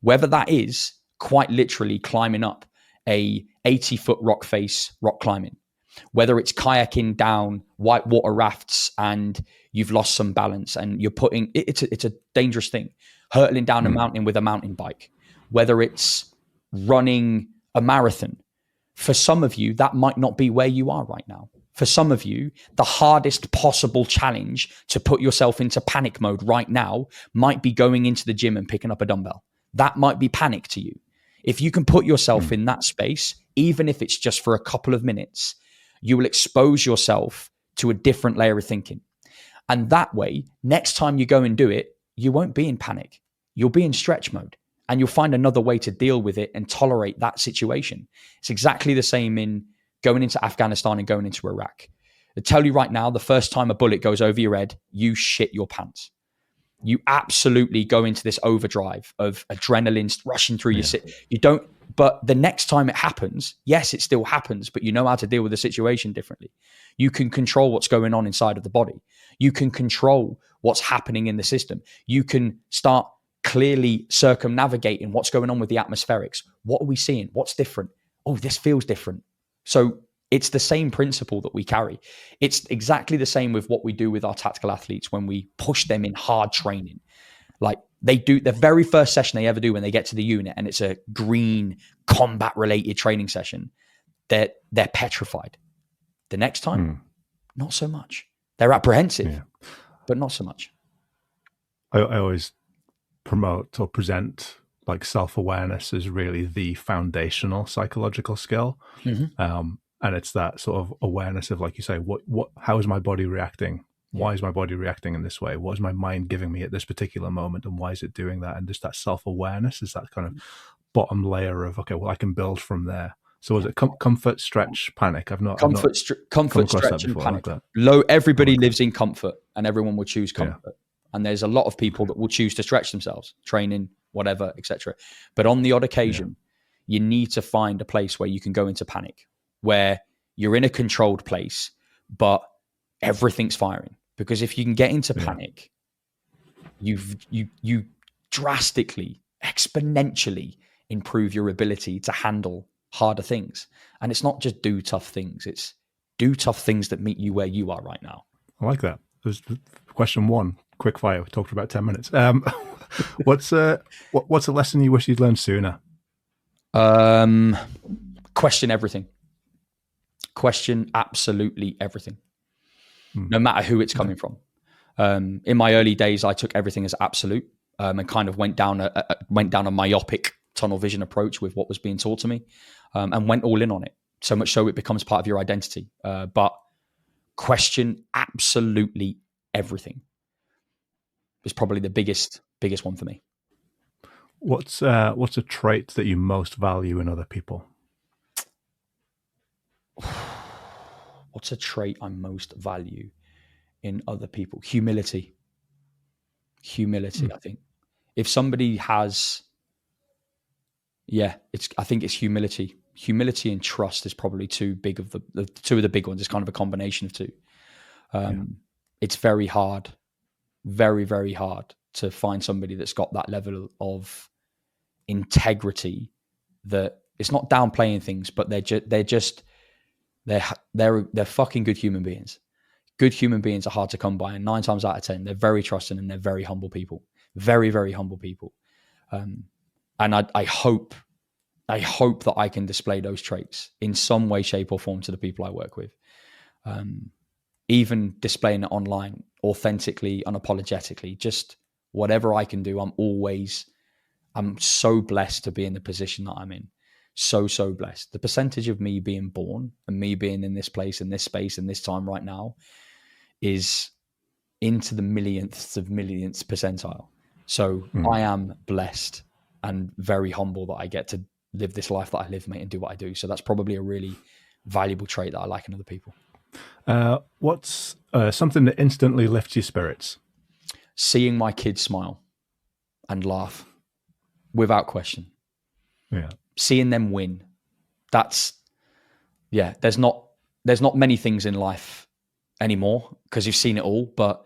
Whether that is quite literally climbing up a 80-foot rock face, rock climbing, whether it's kayaking down white water rafts and you've lost some balance and you're putting, it's a dangerous thing, hurtling down a mountain with a mountain bike, whether it's running a marathon. For some of you, that might not be where you are right now. For some of you, the hardest possible challenge to put yourself into panic mode right now might be going into the gym and picking up a dumbbell. That might be panic to you. If you can put yourself in that space, even if it's just for a couple of minutes, you will expose yourself to a different layer of thinking. And that way, next time you go and do it, you won't be in panic. You'll be in stretch mode, and you'll find another way to deal with it and tolerate that situation. It's exactly the same in going into Afghanistan and going into Iraq. I tell you right now, the first time a bullet goes over your head, you shit your pants. You absolutely go into this overdrive of adrenaline rushing through your city. You don't, but the next time it happens, yes, it still happens, but you know how to deal with the situation differently. You can control what's going on inside of the body. You can control what's happening in the system. You can start clearly circumnavigating what's going on with the atmospherics. What are we seeing? What's different? Oh, this feels different. So it's the same principle that we carry. It's exactly the same with what we do with our tactical athletes when we push them in hard training. Like they do the very first session they ever do when they get to the unit, and it's a green combat related training session. They're petrified. The next time, not so much. They're apprehensive, but not so much. I always promote or present like self-awareness as really the foundational psychological skill. And it's that sort of awareness of, like you say, how is my body reacting? Why is my body reacting in this way? What is my mind giving me at this particular moment? And why is it doing that? And just that self-awareness is that kind of bottom layer of, okay, well, I can build from there. So is it comfort, stretch, panic? I've not comfort, stretch, and panic. Everybody lives in comfort, and everyone will choose comfort. And there's a lot of people that will choose to stretch themselves, training, whatever, etc. But on the odd occasion, you need to find a place where you can go into panic, where you're in a controlled place, but everything's firing. Because if you can get into panic, you drastically, exponentially improve your ability to handle harder things. And it's not just do tough things, it's do tough things that meet you where you are right now. I like that. There's question one, quick fire. We talked for about 10 minutes. What's a lesson you wish you'd learned sooner? Question everything. Question absolutely everything, no matter who it's coming from. In my early days, I took everything as absolute and kind of went down a myopic tunnel vision approach with what was being taught to me, and went all in on it. So much so it becomes part of your identity. But question absolutely everything is probably the biggest one for me. What's a trait that you most value in other people? What's a trait I most value in other people? Humility. I think if somebody has, Yeah, I think it's humility. Humility and trust is probably two of the big ones. It's kind of a combination of two. It's very hard, very, very hard to find somebody that's got that level of integrity, that it's not downplaying things, but they're fucking good human beings. Good human beings are hard to come by, and 9 times out of 10, they're very trusting and they're very humble people. Very, very humble people. And I hope that I can display those traits in some way, shape, or form to the people I work with. Even displaying it online, authentically, unapologetically, just whatever I can do. I'm so blessed to be in the position that I'm in. So blessed. The percentage of me being born and me being in this place, in this space, in this time right now is into the millionths percentile. So I am blessed and very humble that I get to live this life that I live, mate, and do what I do. So that's probably a really valuable trait that I like in other people. What's something that instantly lifts your spirits? Seeing my kids smile and laugh without question. Yeah. Seeing them win. There's not many things in life anymore because you've seen it all. But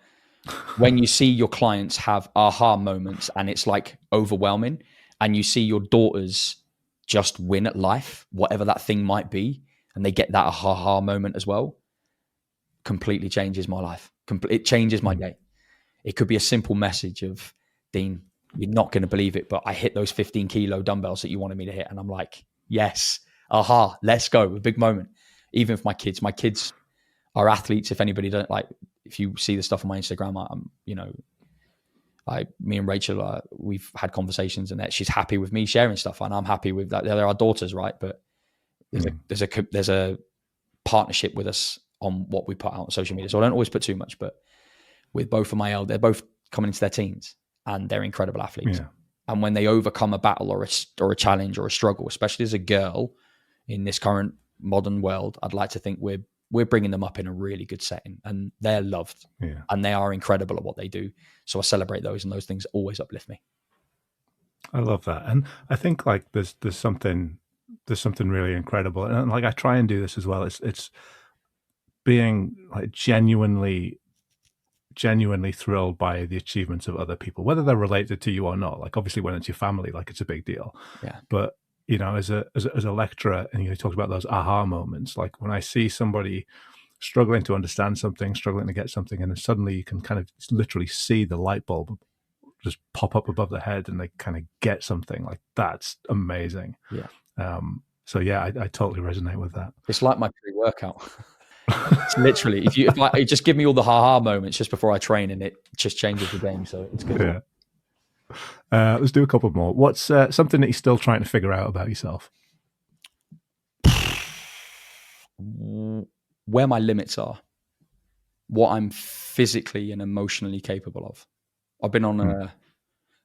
when you see your clients have aha moments and it's like overwhelming, and you see your daughters just win at life, whatever that thing might be, and they get that aha moment as well, completely changes my life. It changes my day. It could be a simple message of, Dean, you're not going to believe it, but I hit those 15 kilo dumbbells that you wanted me to hit. And I'm like, yes, aha, let's go. A big moment. Even for my kids are athletes. If anybody don't like, if you see the stuff on my Instagram, me and Rachel, we've had conversations, and that she's happy with me sharing stuff, and I'm happy with that. They're our daughters, right? But there's a partnership with us on what we put out on social media. So I don't always put too much, but with both of my they're both coming into their teens, and they're incredible athletes. Yeah. And when they overcome a battle or a challenge or a struggle, especially as a girl in this current modern world, I'd like to think we're bringing them up in a really good setting, and they're loved, and they are incredible at what they do. So I celebrate those, and those things always uplift me. I love that. And I think like there's something really incredible. And like I try and do this as well. It's being like genuinely thrilled by the achievements of other people, whether they're related to you or not. Like obviously when it's your family, like it's a big deal. Yeah. But you know, as a lecturer, and you talked about those aha moments, like when I see somebody struggling to understand something, struggling to get something, and then suddenly you can kind of literally see the light bulb just pop up above the head, and they kind of get something, like that's amazing. Yeah. So yeah, I totally resonate with that. It's like my pre-workout. It's literally, if I just give me all the ha-ha moments just before I train, and it just changes the game. So it's good. Yeah. Let's do a couple more. What's something that you're still trying to figure out about yourself? Where my limits are, what I'm physically and emotionally capable of. I've been on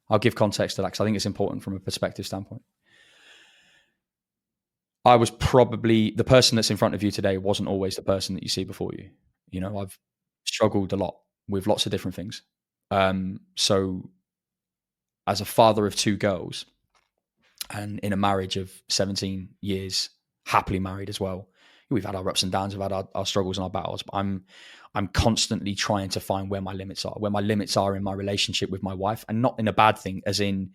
I'll give context to that because I think it's important from a perspective standpoint. I was probably the person that's in front of you today wasn't always the person that you see before you. You know, I've struggled a lot with lots of different things. So as a father of 2 girls and in a marriage of 17 years, happily married as well, we've had our ups and downs, we've had our struggles and our battles, but I'm constantly trying to find where my limits are in my relationship with my wife, and not in a bad thing, as in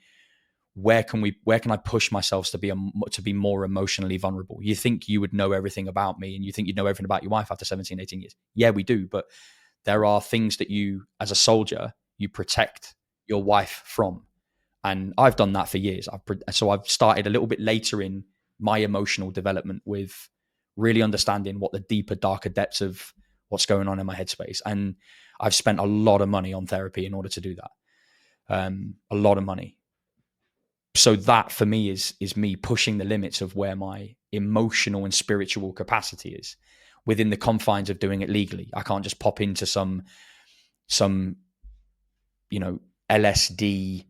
where can I push myself to be more emotionally vulnerable? You think you would know everything about me, and you think you'd know everything about your wife after 17, 18 years. Yeah, we do. But there are things that you, as a soldier, you protect your wife from. And I've done that for years. So I've started a little bit later in my emotional development with really understanding what the deeper, darker depths of what's going on in my headspace. And I've spent a lot of money on therapy in order to do that. A lot of money. So that for me is me pushing the limits of where my emotional and spiritual capacity is within the confines of doing it legally. I can't just pop into some LSD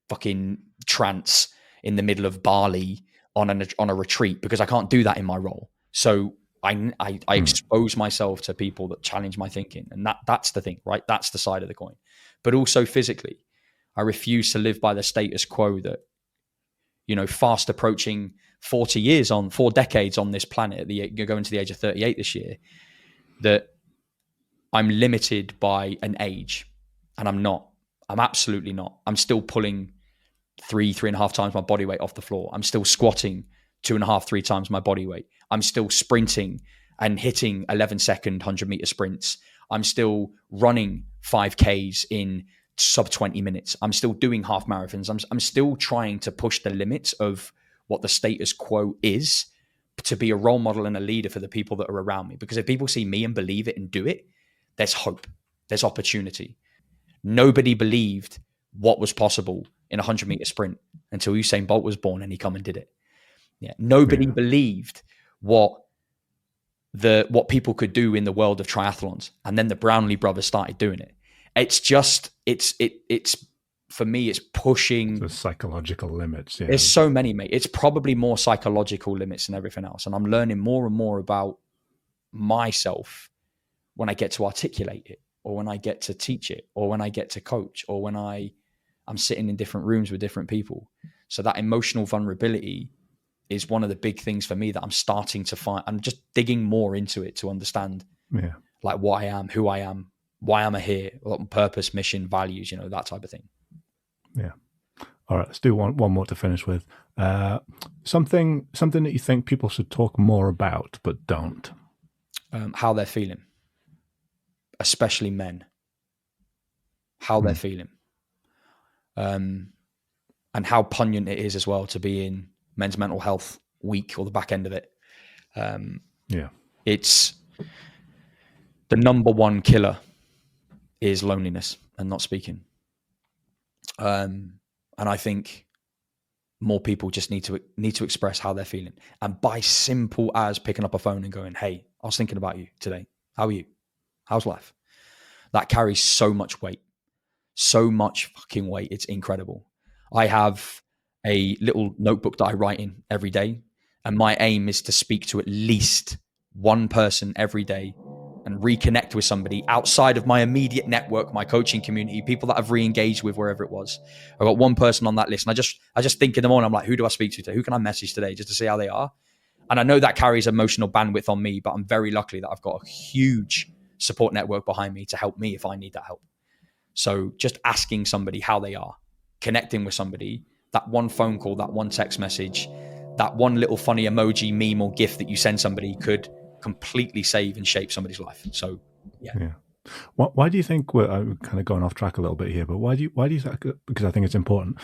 fucking trance in the middle of Bali on a retreat, because I can't do that in my role. So I expose myself to people that challenge my thinking, and that's the thing, right? That's the side of the coin. But also physically, I refuse to live by the status quo that, fast approaching 40 years 4 decades on this planet, you're going to the age of 38 this year, that I'm limited by an age, and I'm not. I'm absolutely not. I'm still pulling 3.5 times my body weight off the floor. I'm still squatting 2.5, 3 times my body weight. I'm still sprinting and hitting 11-second 100-meter sprints. I'm still running 5Ks in sub 20 minutes. I'm still doing half marathons. I'm still trying to push the limits of what the status quo is, to be a role model and a leader for the people that are around me. Because if people see me and believe it and do it, there's hope, there's opportunity. Nobody believed what was possible in a 100-meter sprint until Usain Bolt was born and he come and did it. Yeah, nobody believed what people could do in the world of triathlons, and then the Brownlee brothers started doing it. It's for me, it's pushing the psychological limits. Yeah. There's so many, mate. It's probably more psychological limits than everything else, and I'm learning more and more about myself when I get to articulate it, or when I get to teach it, or when I get to coach, or when I'm sitting in different rooms with different people. So that emotional vulnerability is one of the big things for me that I'm starting to find. I'm just digging more into it to understand like what I am, who I am, why am I here, purpose, mission, values, that type of thing. Yeah. All right, let's do one more to finish with. Something that you think people should talk more about but don't. How they're feeling, especially men. How they're feeling. And how poignant it is as well to be in Men's Mental Health Week, or the back end of it. It's the number one killer is loneliness and not speaking. And I think more people just need to express how they're feeling. And by simple as picking up a phone and going, "Hey, I was thinking about you today. How are you? How's life?" That carries so much weight, so much fucking weight. It's incredible. I have a little notebook that I write in every day, and my aim is to speak to at least one person every day and reconnect with somebody outside of my immediate network, my coaching community, people that I've re-engaged with wherever it was. I've got one person on that list, and I just think in the morning, I'm like, who do I speak to today? Who can I message today just to see how they are? And I know that carries emotional bandwidth on me, but I'm very lucky that I've got a huge support network behind me to help me if I need that help. So just asking somebody how they are, connecting with somebody, that one phone call, that one text message, that one little funny emoji, meme, or gift that you send somebody could completely save and shape somebody's life. So yeah. Why do you think I'm kind of going off track a little bit here, but why do you think, because I think it's important,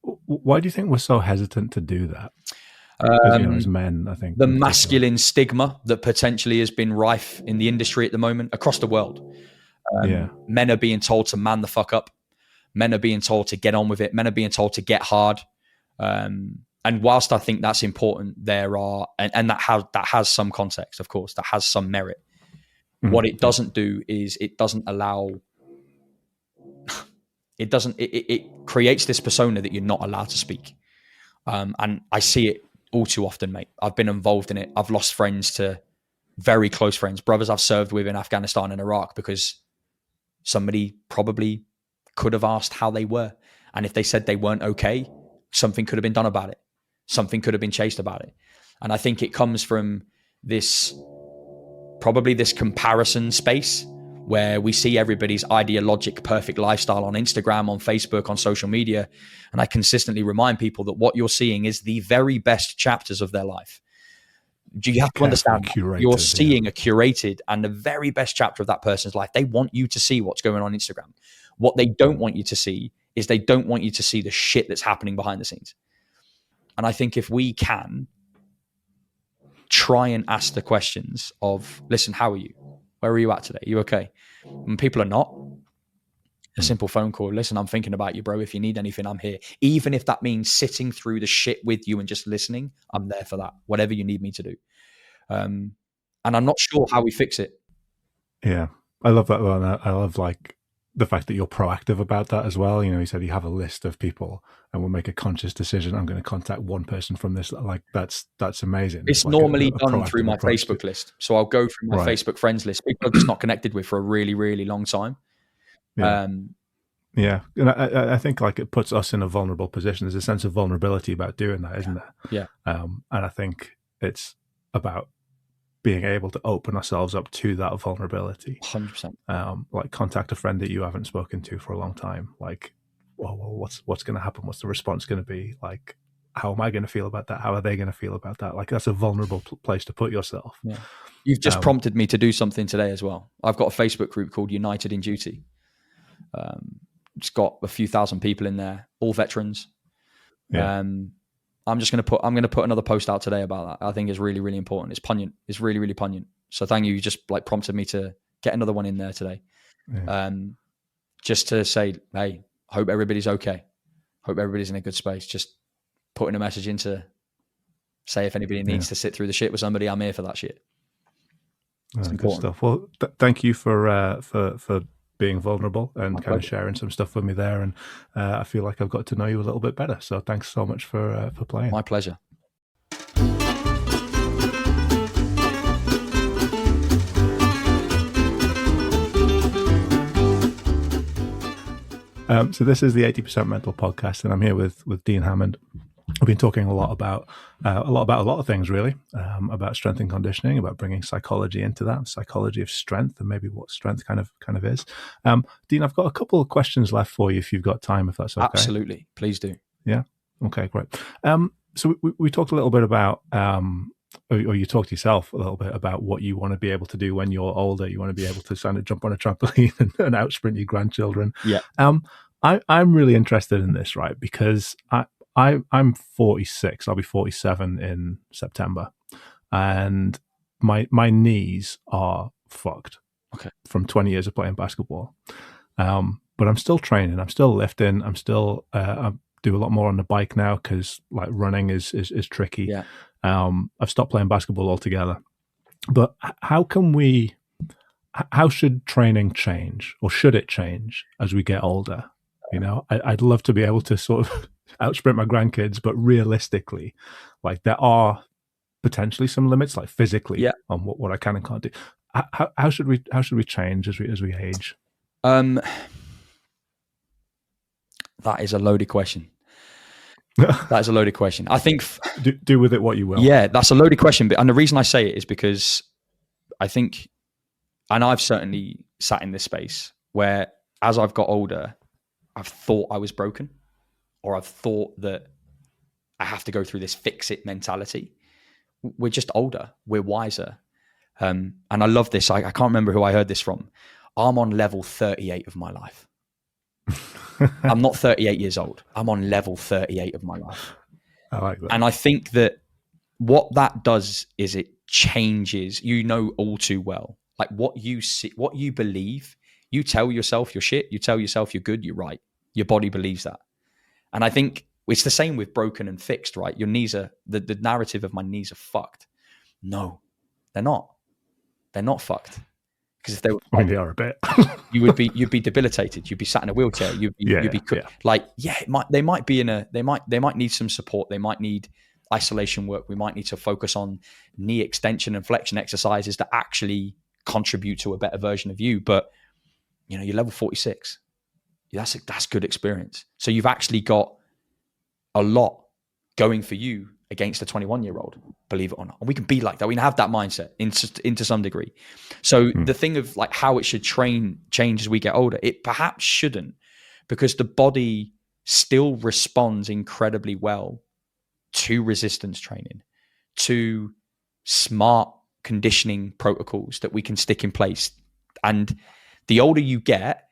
why do you think we're so hesitant to do that? As men, I think the masculine stigma that potentially has been rife in the industry at the moment across the world. Men are being told to man the fuck up. Men are being told to get on with it. Men are being told to get hard. And whilst I think that's important, there are, and that has some context, of course, that has some merit. What it doesn't do is it doesn't allow, it creates this persona that you're not allowed to speak. And I see it all too often, mate. I've been involved in it. I've lost friends to very close friends, brothers I've served with in Afghanistan and Iraq, because somebody probably could have asked how they were. And if they said they weren't okay, something could have been done about it. Something could have been chased about it. And I think it comes from this comparison space where we see everybody's ideologic perfect lifestyle on Instagram, on Facebook, on social media. And I consistently remind people that what you're seeing is the very best chapters of their life. You have to understand that you're seeing a curated and the very best chapter of that person's life. They want you to see what's going on Instagram. What they don't want you to see is they don't want you to see the shit that's happening behind the scenes. And I think if we can try and ask the questions of, listen, how are you? Where are you at today? Are you okay? When people are not, a simple phone call. Listen, I'm thinking about you, bro. If you need anything, I'm here. Even if that means sitting through the shit with you and just listening, I'm there for that. Whatever you need me to do. And I'm not sure how we fix it. Yeah. I love that one. I love the fact that you're proactive about that as well. You said you have a list of people and we'll make a conscious decision. I'm going to contact one person from this. That's amazing. It's normally done through my Facebook list. So I'll go through my Facebook friends list. People I've just not connected with for a really, really long time. Yeah, and I think like it puts us in a vulnerable position. There's a sense of vulnerability about doing that, isn't there? Yeah. And I think it's about being able to open ourselves up to that vulnerability. 100%. Like contact a friend that you haven't spoken to for a long time. Like, well what's going to happen? What's the response going to be? Like, how am I going to feel about that? How are they going to feel about that? Like, that's a vulnerable place to put yourself. Yeah. You've just prompted me to do something today as well. I've got a Facebook group called United in Duty. It's got a few thousand people in there, all veterans. Yeah. I'm going to put another post out today about that. I think it's really, really important. It's poignant. It's really, really poignant. So thank you. You just like prompted me to get another one in there today. Yeah. Just to say, hey, hope everybody's okay. Hope everybody's in a good space. Just putting a message in to say if anybody needs to sit through the shit with somebody, I'm here for that shit. It's good stuff. Well, thank you for being vulnerable and kind of sharing some stuff with me there. And I feel like I've got to know you a little bit better. So thanks so much for playing. My pleasure. So this is the 80% Mental Podcast, and I'm here with Dean Hammond. We've been talking a lot about a lot of things, really, about strength and conditioning, about bringing psychology into that, psychology of strength, and maybe what strength kind of is. Dean, I've got a couple of questions left for you if you've got time, if that's okay. Absolutely, please do. Yeah. Okay, great. So we talked a little bit about, or you talked yourself a little bit about what you want to be able to do when you're older. You want to be able to kind of jump on a trampoline and outsprint your grandchildren. Yeah. I'm really interested in this, right? Because I'm 46. I'll be 47 in September, and my knees are fucked. Okay. From 20 years of playing basketball, but I'm still training. I'm still lifting. I'm still I do a lot more on the bike now because like running is tricky. Yeah. I've stopped playing basketball altogether. But how should training change, or should it change as we get older? You know, I'd love to be able to sort of outsprint my grandkids, but realistically, like there are potentially some limits, like physically, on what I can and can't do. How should we change as we age? That is a loaded question. That is a loaded question. I think do with it what you will. Yeah, that's a loaded question. And the reason I say it is because I think, and I've certainly sat in this space where as I've got older, I've thought I was broken, or I've thought that I have to go through this fix it mentality. We're just older. We're wiser. And I love this. I can't remember who I heard this from. I'm on level 38 of my life. I'm not 38 years old. I'm on level 38 of my life. I like that. And I think that what that does is it changes, you know, all too well, like what you see, what you believe. You tell yourself you're shit. You tell yourself you're good. You're right. Your body believes that. And I think it's the same with broken and fixed, right? Your knees are, the narrative of my knees are fucked. No, they're not. They're not fucked. Because if they were, I mean, they are a bit. you'd be debilitated. You'd be sat in a wheelchair. You'd be like, they might need some support. They might need isolation work. We might need to focus on knee extension and flexion exercises that actually contribute to a better version of you. But you know, you're level 46. That's good experience. So you've actually got a lot going for you against a 21-year-old, believe it or not. And we can be like that. We can have that mindset into some degree. So the thing of like how it should change as we get older, it perhaps shouldn't, because the body still responds incredibly well to resistance training, to smart conditioning protocols that we can stick in place. And the older you get,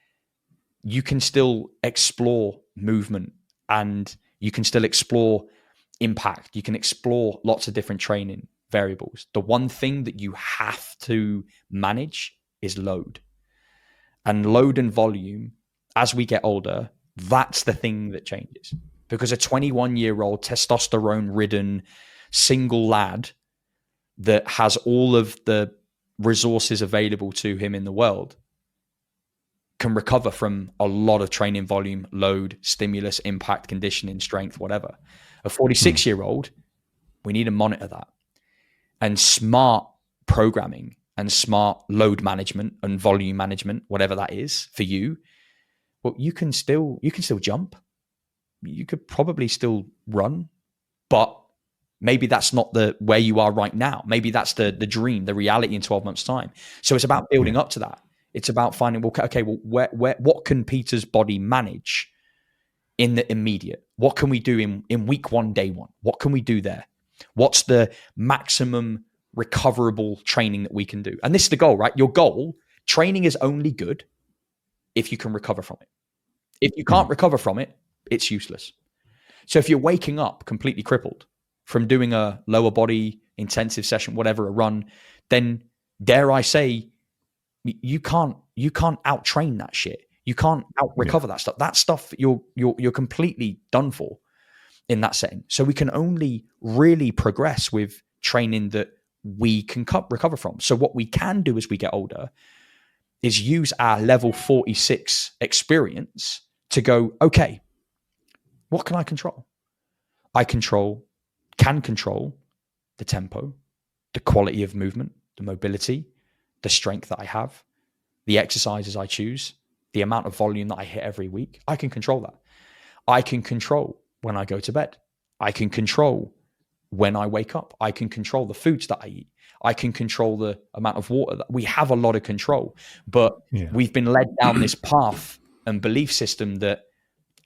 you can still explore movement, and you can still explore impact. You can explore lots of different training variables. The one thing that you have to manage is load. And load and volume, as we get older, that's the thing that changes. Because a 21-year-old testosterone-ridden single lad that has all of the resources available to him in the world can recover from a lot of training volume, load, stimulus, impact, conditioning, strength, whatever. A 46-year-old, we need to monitor that. And smart programming and smart load management and volume management, whatever that is for you, Well, you can still jump. You could probably still run, but maybe that's not the where you are right now. Maybe that's the dream, the reality in 12 months' time. So it's about building up to that. It's about finding, what can Peter's body manage in the immediate? What can we do in week 1, day 1? What can we do there? What's the maximum recoverable training that we can do? And this is the goal, right? Your goal, training is only good if you can recover from it. If you can't recover from it, it's useless. So if you're waking up completely crippled from doing a lower body intensive session, whatever, a run, then dare I say, you can't out train that shit. You can't out recover that stuff. That stuff you're completely done for in that setting. So we can only really progress with training that we can recover from. So what we can do as we get older is use our level 46 experience to go, okay, what can I control? I can control the tempo, the quality of movement, the mobility, the strength that I have, the exercises I choose, the amount of volume that I hit every week. I can control that. I can control when I go to bed. I can control when I wake up. I can control the foods that I eat. I can control the amount of water that we have. A lot of control, but we've been led down this path and belief system that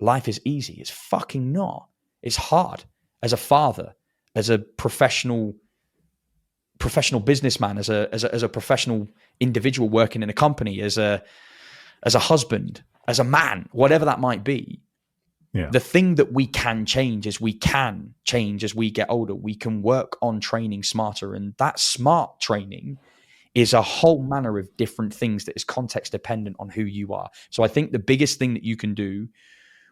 life is easy. It's fucking not. It's hard. As a father, as a professional businessman, as a professional individual working in a company, as a husband, as a man, whatever that might be. The thing that we can change is we can change as we get older. We can work on training smarter, and that smart training is a whole manner of different things that is context dependent on who you are. So I think the biggest thing that you can do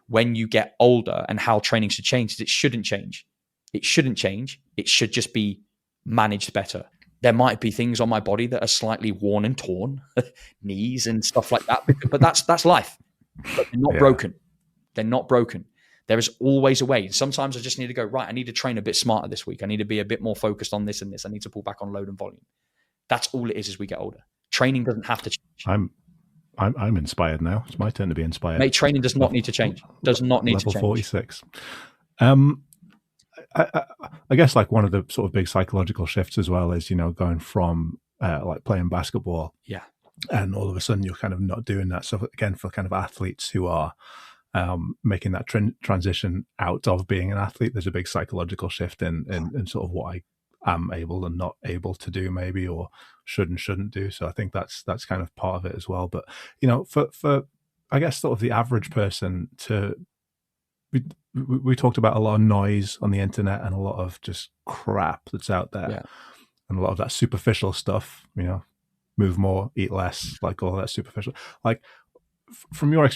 when you get older and how training should change is it shouldn't change. It shouldn't change. It should just be managed better. There might be things on my body that are slightly worn and torn, knees and stuff like that, but that's life. But they're not broken. They're not broken. There is always a way. Sometimes I just need to go, right, I need to train a bit smarter this week. I need to be a bit more focused on this and this. I need to pull back on load and volume. That's all it is as we get older. Training doesn't have to change. I'm inspired now. It's my turn to be inspired. Mate, training does not need to change. Does not need to change. Level 46. I guess like one of the sort of big psychological shifts as well is, going from like playing basketball. Yeah. And all of a sudden you're kind of not doing that. So again, for kind of athletes who are making that transition out of being an athlete, there's a big psychological shift in sort of what I am able and not able to do maybe, or should and shouldn't do. So I think that's kind of part of it as well. But, for I guess sort of the average person we talked about a lot of noise on the internet and a lot of just crap that's out there and a lot of that superficial stuff, move more, eat less, like all that superficial, like from your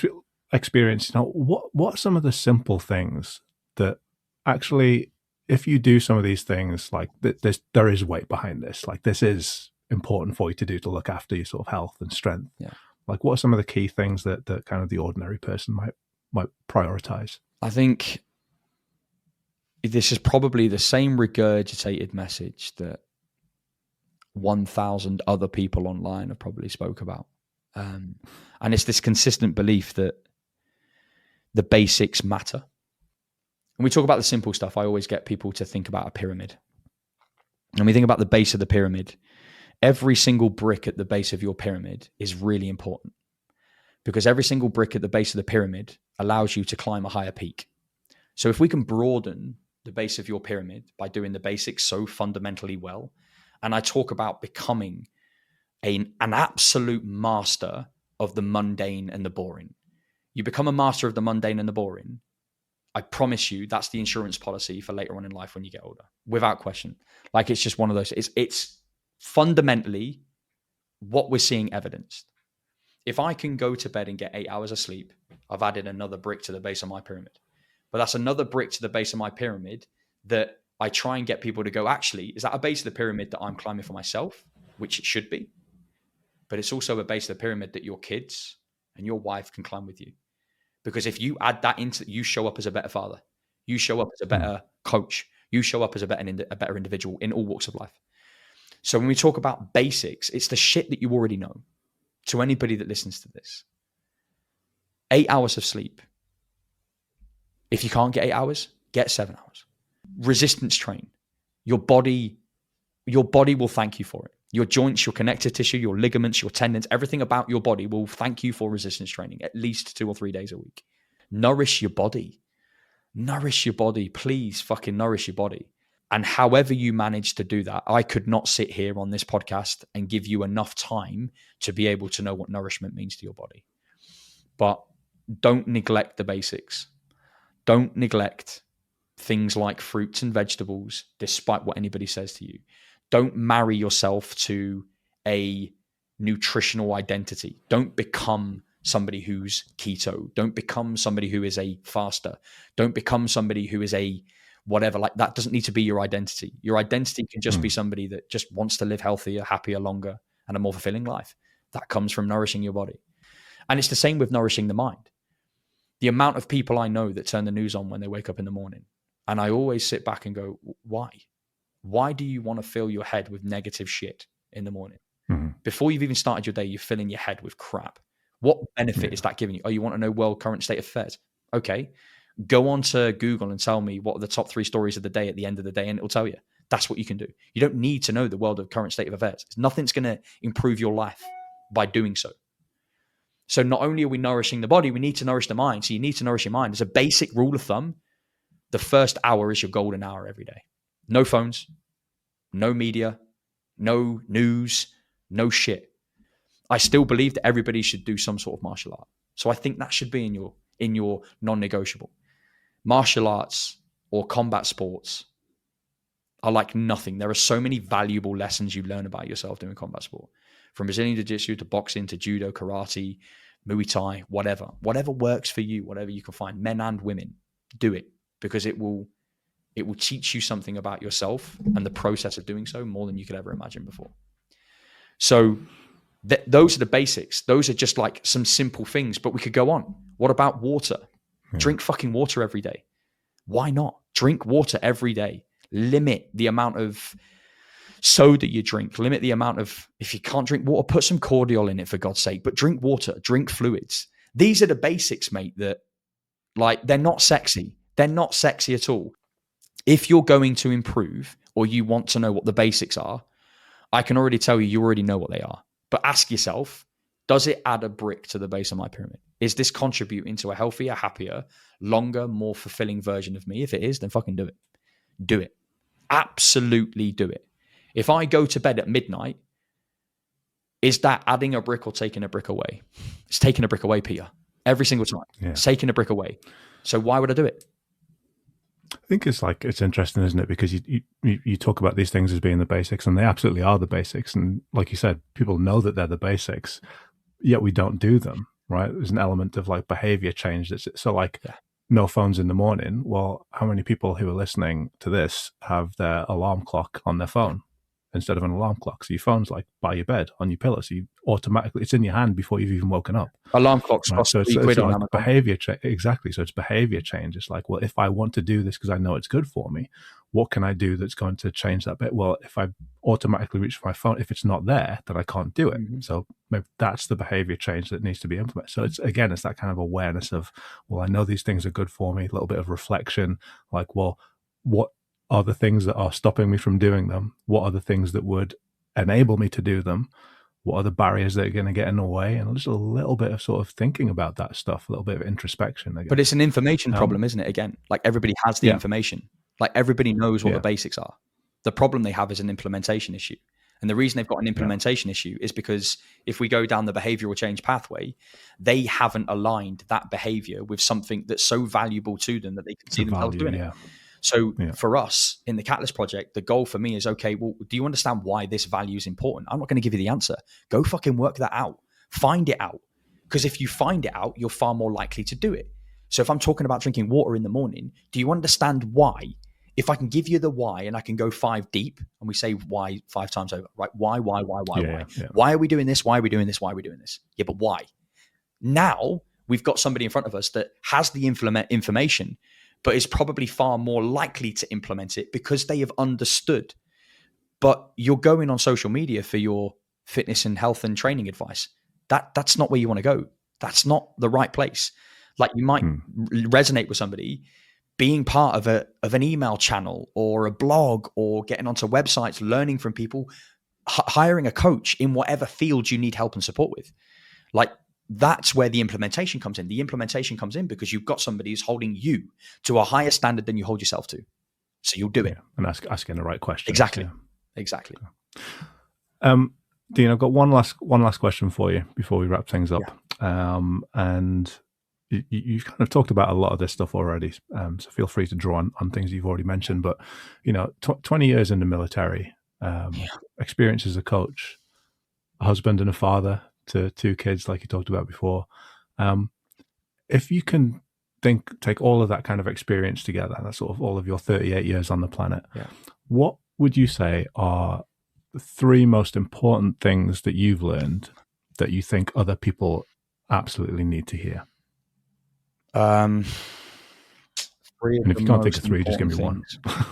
experience, what are some of the simple things that actually, if you do some of these things, like there is weight behind this, like this is important for you to do to look after your sort of health and strength. Like what are some of the key things that kind of the ordinary person might prioritize? I think this is probably the same regurgitated message that 1,000 other people online have probably spoke about. And it's this consistent belief that the basics matter. When we talk about the simple stuff, I always get people to think about a pyramid. And we think about the base of the pyramid. Every single brick at the base of your pyramid is really important, because every single brick at the base of the pyramid allows you to climb a higher peak. So if we can broaden the base of your pyramid by doing the basics so fundamentally well, and I talk about becoming an absolute master of the mundane and the boring. You become a master of the mundane and the boring, I promise you that's the insurance policy for later on in life when you get older, without question. Like it's just one of those, it's fundamentally what we're seeing evidenced. If I can go to bed and get 8 hours of sleep, I've added another brick to the base of my pyramid. But that's another brick to the base of my pyramid that I try and get people to go, actually, is that a base of the pyramid that I'm climbing for myself? Which it should be. But it's also a base of the pyramid that your kids and your wife can climb with you. Because if you add that into, you show up as a better father, you show up as a better coach, you show up as a better individual in all walks of life. So when we talk about basics, it's the shit that you already know. To anybody that listens to this, 8 hours of sleep. If you can't get 8 hours, get 7 hours. Resistance train. Your body will thank you for it. Your joints, your connective tissue, your ligaments, your tendons, everything about your body will thank you for resistance training at least 2 or 3 days a week. Nourish your body. Nourish your body. Please fucking nourish your body. And however you manage to do that, I could not sit here on this podcast and give you enough time to be able to know what nourishment means to your body. But don't neglect the basics. Don't neglect things like fruits and vegetables, despite what anybody says to you. Don't marry yourself to a nutritional identity. Don't become somebody who's keto. Don't become somebody who is a faster. Don't become somebody who is a whatever. Like, that doesn't need to be your identity. Your identity can just be somebody that just wants to live healthier, happier, longer, and a more fulfilling life. That comes from nourishing your body. And it's the same with nourishing the mind. The amount of people I know that turn the news on when they wake up in the morning, and I always sit back and go, why? Why do you want to fill your head with negative shit in the morning? Before you've even started your day, you're filling your head with crap. What benefit is that giving you? Oh, you want to know world current state of affairs? Okay. Go on to Google and tell me what are the top 3 stories of the day at the end of the day, and it'll tell you. That's what you can do. You don't need to know the world of current state of affairs. Nothing's going to improve your life by doing so. So not only are we nourishing the body, we need to nourish the mind. So you need to nourish your mind. As a basic rule of thumb, the first hour is your golden hour every day. No phones, no media, no news, no shit. I still believe that everybody should do some sort of martial art. So I think that should be in your non-negotiable. Martial arts or combat sports are like nothing. There are so many valuable lessons you learn about yourself doing combat sport. From Brazilian Jiu-Jitsu to boxing to judo, karate, Muay Thai, whatever. Whatever works for you, whatever you can find, men and women, do it, because it will teach you something about yourself and the process of doing so more than you could ever imagine before. So those are the basics. Those are just like some simple things, but we could go on. What about water? Drink fucking water every day. Why not? Drink water every day. Limit the amount of soda you drink. Limit the amount of, if you can't drink water, put some cordial in it for God's sake, but drink water, drink fluids. These are the basics, mate, that like, they're not sexy. They're not sexy at all. If you're going to improve or you want to know what the basics are, I can already tell you already know what they are. But ask yourself, does it add a brick to the base of my pyramid? Is this contributing to a healthier, happier, longer, more fulfilling version of me? If it is, then fucking do it. Do it. Absolutely do it. If I go to bed at midnight, is that adding a brick or taking a brick away? It's taking a brick away, Peter. Every single time. Yeah. It's taking a brick away. So why would I do it? I think it's interesting, isn't it? Because you talk about these things as being the basics, and they absolutely are the basics. And like you said, people know that they're the basics, yet we don't do them, right? There's an element of like behavior change. No phones in the morning. Well, how many people who are listening to this have their alarm clock on their phone instead of an alarm clock? So your phone's like by your bed on your pillow. So you automatically, it's in your hand before you've even woken up. Alarm clocks cost so £3 on like Amazon. Behavior exactly. So it's behavior change. It's like, well, if I want to do this because I know it's good for me, what can I do that's going to change that bit? Well, if I automatically reach for my phone, if it's not there, then I can't do it. Mm-hmm. So maybe that's the behavior change that needs to be implemented. So it's that kind of awareness of, well, I know these things are good for me, a little bit of reflection, like, well, what are the things that are stopping me from doing them? What are the things that would enable me to do them? What are the barriers that are going to get in the way? And just a little bit of sort of thinking about that stuff, a little bit of introspection. But it's an information problem, isn't it? Again, like everybody has the information. Like everybody knows what the basics are. The problem they have is an implementation issue. And the reason they've got an implementation issue is because if we go down the behavioral change pathway, they haven't aligned that behavior with something that's so valuable to them that they can see themselves doing it. So for us in the Catalyst project, the goal for me is, okay, well, do you understand why this value is important? I'm not going to give you the answer. Go fucking work that out. Find it out. Because if you find it out, you're far more likely to do it. So if I'm talking about drinking water in the morning, do you understand why? If I can give you the why and I can go 5 deep and we say why 5 times over, right? Why? Yeah. Why are we doing this? Why are we doing this? Why are we doing this? Yeah, but why? Now we've got somebody in front of us that has the information, but is probably far more likely to implement it because they have understood. But you're going on social media for your fitness and health and training advice. That's not where you want to go. That's not the right place. Like you might resonate with somebody being part of an email channel or a blog or getting onto websites, learning from people, hiring a coach in whatever field you need help and support with. Like that's where the implementation comes in. The implementation comes in because you've got somebody who's holding you to a higher standard than you hold yourself to. So you'll do it. And asking the right questions. Exactly. Yeah. Exactly. Dean, I've got one last question for you before we wrap things up. Yeah. And you've kind of talked about a lot of this stuff already. So feel free to draw on things you've already mentioned. But, 20 years in the military, experience as a coach, a husband and a father to 2 kids, like you talked about before. If you can take all of that kind of experience together, that's sort of all of your 38 years on the planet, what would you say are the 3 most important things that you've learned that you think other people absolutely need to hear? 3 and if you can't think of 3, just give me things. 1.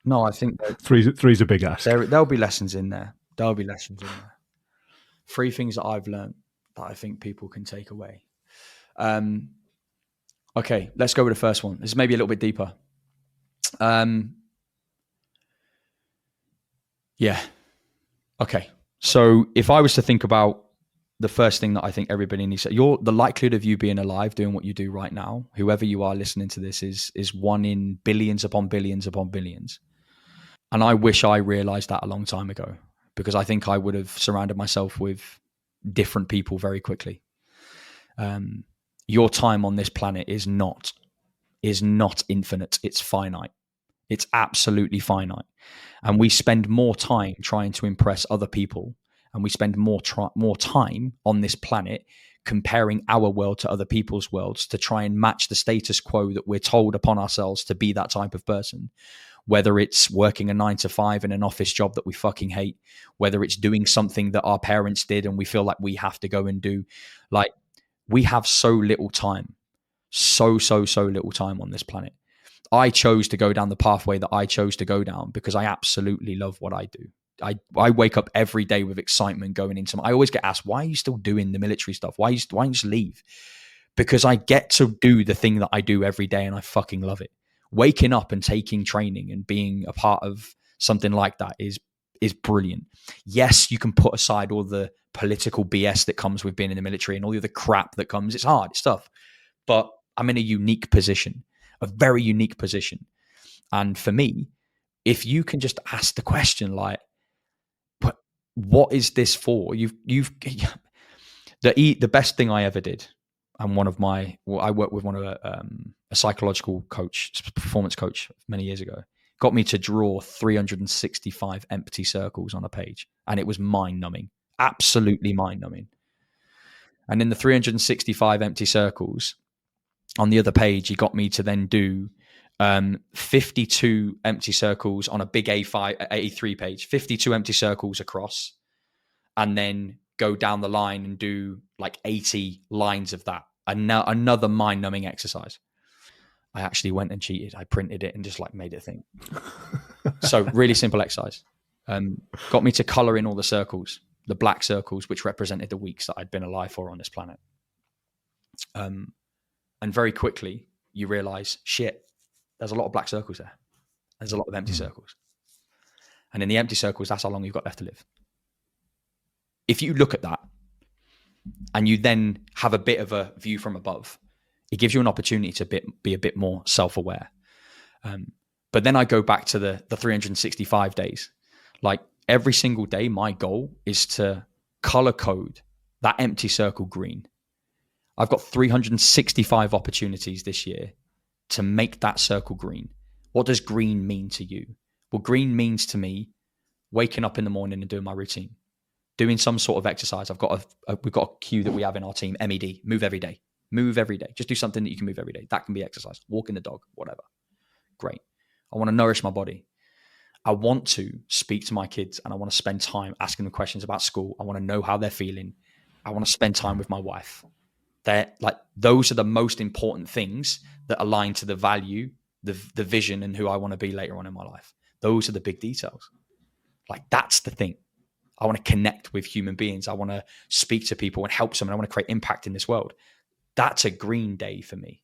No, I think three's a big ask. There'll be lessons in there. 3 things that I've learned that I think people can take away. Okay, let's go with the first one. This is maybe a little bit deeper. Okay. So if I was to think about the first thing that I think everybody needs to, the likelihood of you being alive doing what you do right now, whoever you are listening to this, is 1 in billions upon billions upon billions. And I wish I realized that a long time ago, because I think I would have surrounded myself with different people very quickly. Your time on this planet is not infinite. It's finite. It's absolutely finite. And we spend more time trying to impress other people, and we spend more time on this planet comparing our world to other people's worlds to try and match the status quo that we're told upon ourselves to be that type of person. Whether it's working a 9-to-5 in an office job that we fucking hate, whether it's doing something that our parents did and we feel like we have to go and do. Like, we have so little time, so little time on this planet. I chose to go down the pathway that I chose to go down because I absolutely love what I do. I wake up every day with excitement going into I always get asked, why are you still doing the military stuff? Why don't you just leave? Because I get to do the thing that I do every day and I fucking love it. Waking up and taking training and being a part of something like that is brilliant. Yes, you can put aside all the political BS that comes with being in the military and all the other crap that comes. It's hard, it's tough. But I'm in a unique position, a very unique position. And for me, if you can just ask the question like, but what is this for? The best thing I ever did, and I worked with a psychological coach, performance coach many years ago, got me to draw 365 empty circles on a page. And it was mind-numbing, absolutely mind-numbing. And in the 365 empty circles on the other page, he got me to then do 52 empty circles on a big A3 page, 52 empty circles across, and then go down the line and do like 80 lines of that. Another mind-numbing exercise. I actually went and cheated. I printed it and just like made it a thing. So really simple exercise. Got me to color in all the circles, the black circles, which represented the weeks that I'd been alive for on this planet. And very quickly you realize, shit, there's a lot of black circles there. There's a lot of empty circles. And in the empty circles, that's how long you've got left to live. If you look at that and you then have a bit of a view from above, it gives you an opportunity to be a bit more self-aware. But then I go back to the 365 days. Like every single day, my goal is to color code that empty circle green. I've got 365 opportunities this year to make that circle green. What does green mean to you? Well, green means to me waking up in the morning and doing my routine, doing some sort of exercise. We've got a cue that we have in our team, MED, move every day. Move every day. Just do something that you can move every day. That can be exercise, walking the dog, whatever. Great. I want to nourish my body. I want to speak to my kids and I want to spend time asking them questions about school. I want to know how they're feeling. I want to spend time with my wife. Those are the most important things that align to the value, the vision, and who I want to be later on in my life. Those are the big details. Like that's the thing. I want to connect with human beings. I want to speak to people and help someone. I want to create impact in this world. That's a green day for me.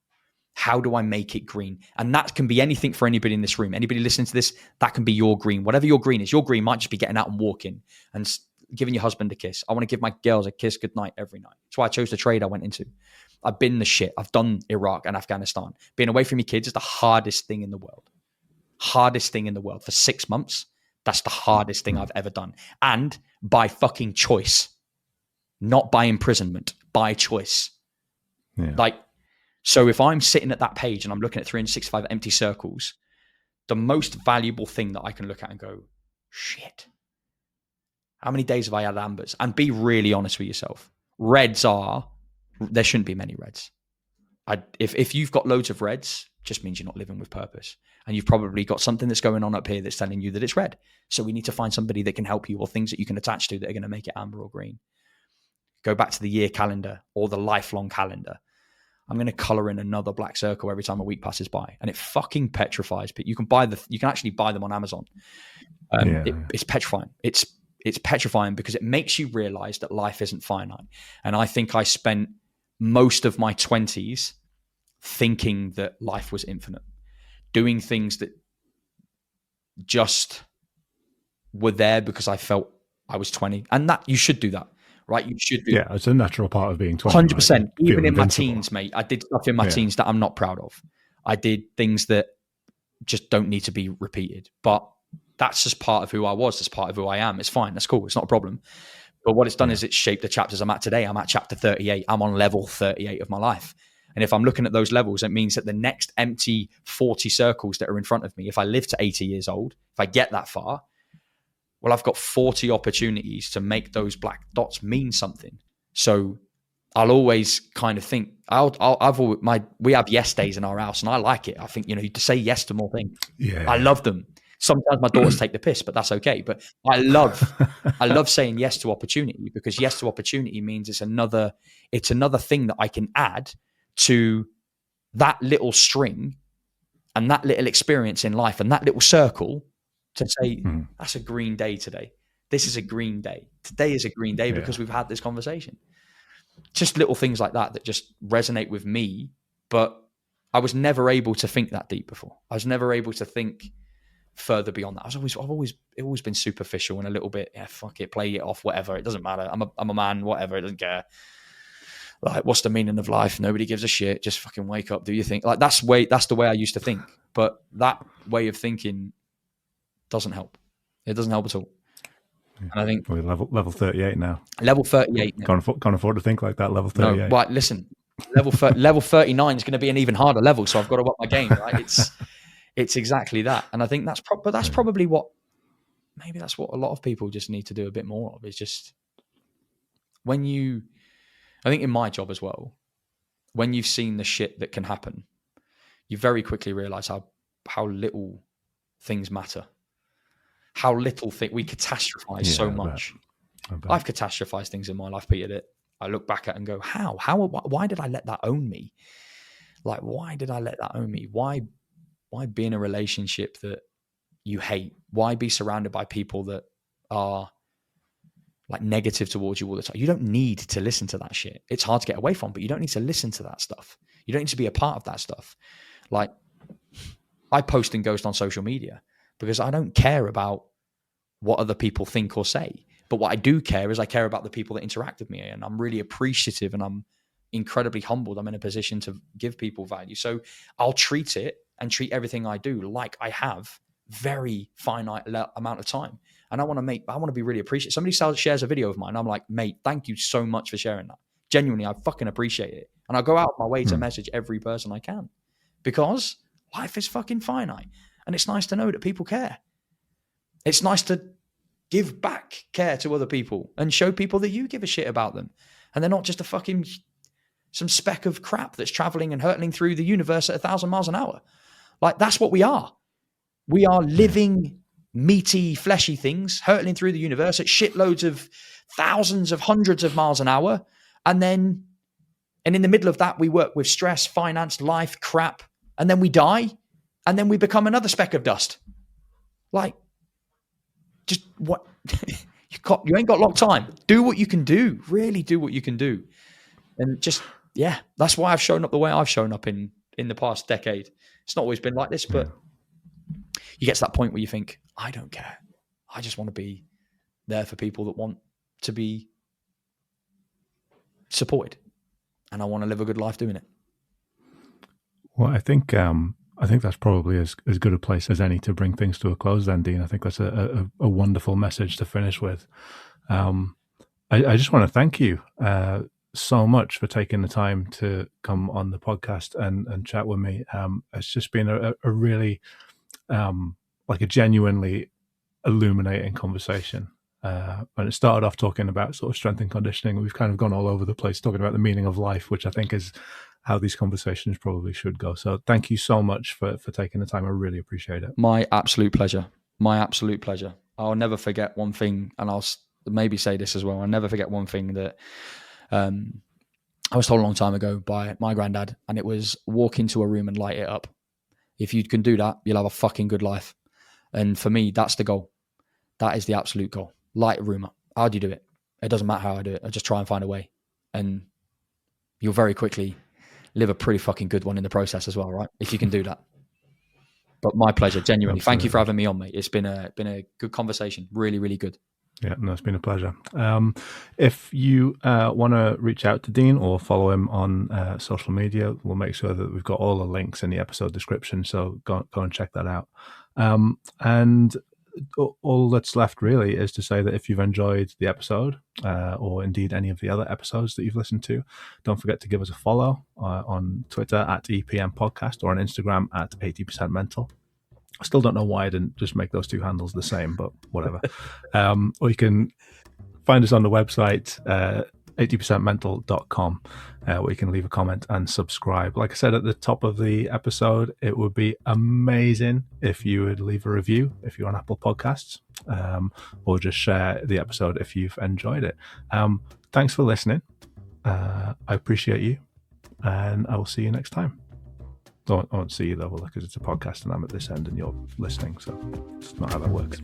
How do I make it green? And that can be anything for anybody in this room. Anybody listening to this, that can be your green. Whatever your green is, your green might just be getting out and walking and giving your husband a kiss. I want to give my girls a kiss goodnight every night. That's why I chose the trade I went into. I've been the shit. I've done Iraq and Afghanistan. Being away from your kids is the hardest thing in the world. Hardest thing in the world. For 6 months, that's the hardest thing I've ever done. And by fucking choice. Not by imprisonment. By choice. Yeah. Like, so if I'm sitting at that page and I'm looking at 365 empty circles, the most valuable thing that I can look at and go, shit, how many days have I had ambers? And be really honest with yourself. There shouldn't be many reds. If you've got loads of reds, just means you're not living with purpose. And you've probably got something that's going on up here that's telling you that it's red. So we need to find somebody that can help you, or things that you can attach to that are going to make it amber or green. Go back to the year calendar or the lifelong calendar. I'm going to color in another black circle every time a week passes by, and it fucking petrifies. But you can actually buy them on Amazon. It's petrifying. It's petrifying because it makes you realize that life isn't finite. And I think I spent most of my 20s thinking that life was infinite, doing things that just were there because I felt I was 20, and that you should do that. Right, you should do. Yeah, it's a natural part of being 20. 100%. Right? Even in my teens, mate, I did stuff in my teens that I'm not proud of. I did things that just don't need to be repeated. But that's just part of who I was. That's part of who I am. It's fine. That's cool. It's not a problem. But what it's done is it's shaped the chapters I'm at today. I'm at chapter 38. I'm on level 38 of my life. And if I'm looking at those levels, it means that the next empty 40 circles that are in front of me, if I live to 80 years old, if I get that far, well, I've got 40 opportunities to make those black dots mean something. So I'll always kind of think, we have yes days in our house, and I like it. I think, to say yes to more things. Yeah. I love them. Sometimes my daughters take the piss, but that's okay. But I love saying yes to opportunity, because yes to opportunity means it's another thing that I can add to that little string and that little experience in life and that little circle, to say, that's a green day today. This is a green day. Today is a green day because we've had this conversation. Just little things like that that just resonate with me. But I was never able to think that deep before. I was never able to think further beyond that. I've always been superficial and a little bit, fuck it, play it off, whatever. It doesn't matter. I'm a man, whatever. It doesn't care. Like, what's the meaning of life? Nobody gives a shit. Just fucking wake up. Do you think? Like, that's the way I used to think. But that way of thinking doesn't help. It doesn't help at all. And I think we're level 38 now. Level 38 now. Can't afford to think like that. Level 38. No, but listen, level 39 is going to be an even harder level. So I've got to up my game. Right? It's exactly that. And I think that's probably what a lot of people just need to do a bit more of. Is just I think in my job as well, when you've seen the shit that can happen, you very quickly realize how little things matter. How little we catastrophize so much. I've catastrophized things in my life, Peter, that I look back at and go, why did I let that own me? Like, why did I let that own me? Why be in a relationship that you hate? Why be surrounded by people that are like negative towards you all the time? You don't need to listen to that shit. It's hard to get away from, but you don't need to listen to that stuff. You don't need to be a part of that stuff. Like, I post and ghost on social media because I don't care about what other people think or say. But what I do care is I care about the people that interact with me, and I'm really appreciative and I'm incredibly humbled. I'm in a position to give people value. So I'll treat treat everything I do like I have very finite amount of time. And I want to be really appreciative. Somebody shares a video of mine. I'm like, mate, thank you so much for sharing that. Genuinely, I fucking appreciate it. And I go out of my way to message every person I can, because life is fucking finite. And it's nice to know that people care. It's nice to give back care to other people and show people that you give a shit about them. And they're not just some speck of crap that's traveling and hurtling through the universe at 1,000 miles an hour. Like, that's what we are. We are living, meaty, fleshy things hurtling through the universe at shitloads of thousands of hundreds of miles an hour. And in the middle of that, we work with stress, finance, life, crap. And then we die. And then we become another speck of dust. Like, just what? You ain't got a lot of time. Do what you can do. Really do what you can do. And just yeah, that's why I've shown up the way I've shown up in the past decade. It's not always been like this, but you get to that point where you think, I don't care. I just want to be there for people that want to be supported, and I want to live a good life doing it. Well, I think that's probably as good a place as any to bring things to a close then, Dean. I think that's a wonderful message to finish with. I just want to thank you so much for taking the time to come on the podcast and chat with me. It's just been a really like a genuinely illuminating conversation. And it started off talking about sort of strength and conditioning. We've kind of gone all over the place talking about the meaning of life, which I think is how these conversations probably should go. So thank you so much for taking the time. I really appreciate it. My absolute pleasure. My absolute pleasure. I'll never forget one thing, and I'll maybe say this as well. I'll never forget one thing that I was told a long time ago by my granddad, and it was walk into a room and light it up. If you can do that, you'll have a fucking good life. And for me, that's the goal. That is the absolute goal. Light a room up. How do you do it? It doesn't matter how I do it. I just try and find a way. And you'll very quickly live a pretty fucking good one in the process as well, right? If you can do that. But my pleasure, genuinely. Absolutely. Thank you for having me on, mate. It's been a good conversation. Really, really good. Yeah, no, it's been a pleasure. If you want to reach out to Dean or follow him on social media, we'll make sure that we've got all the links in the episode description. So go and check that out. And all that's left really is to say that if you've enjoyed the episode or indeed any of the other episodes that you've listened to, don't forget to give us a follow on Twitter at EPM Podcast or on Instagram at 80% Mental. I still don't know why I didn't just make those two handles the same, but whatever. Or you can find us on the website 80percentmental.com where you can leave a comment and subscribe. Like I said at the top of the episode, it would be amazing if you would leave a review if you're on Apple Podcasts, or just share the episode if you've enjoyed it. Thanks for listening. I appreciate you, and I will see you next time. I won't see you though, because it's a podcast and I'm at this end and you're listening, so it's not how that works.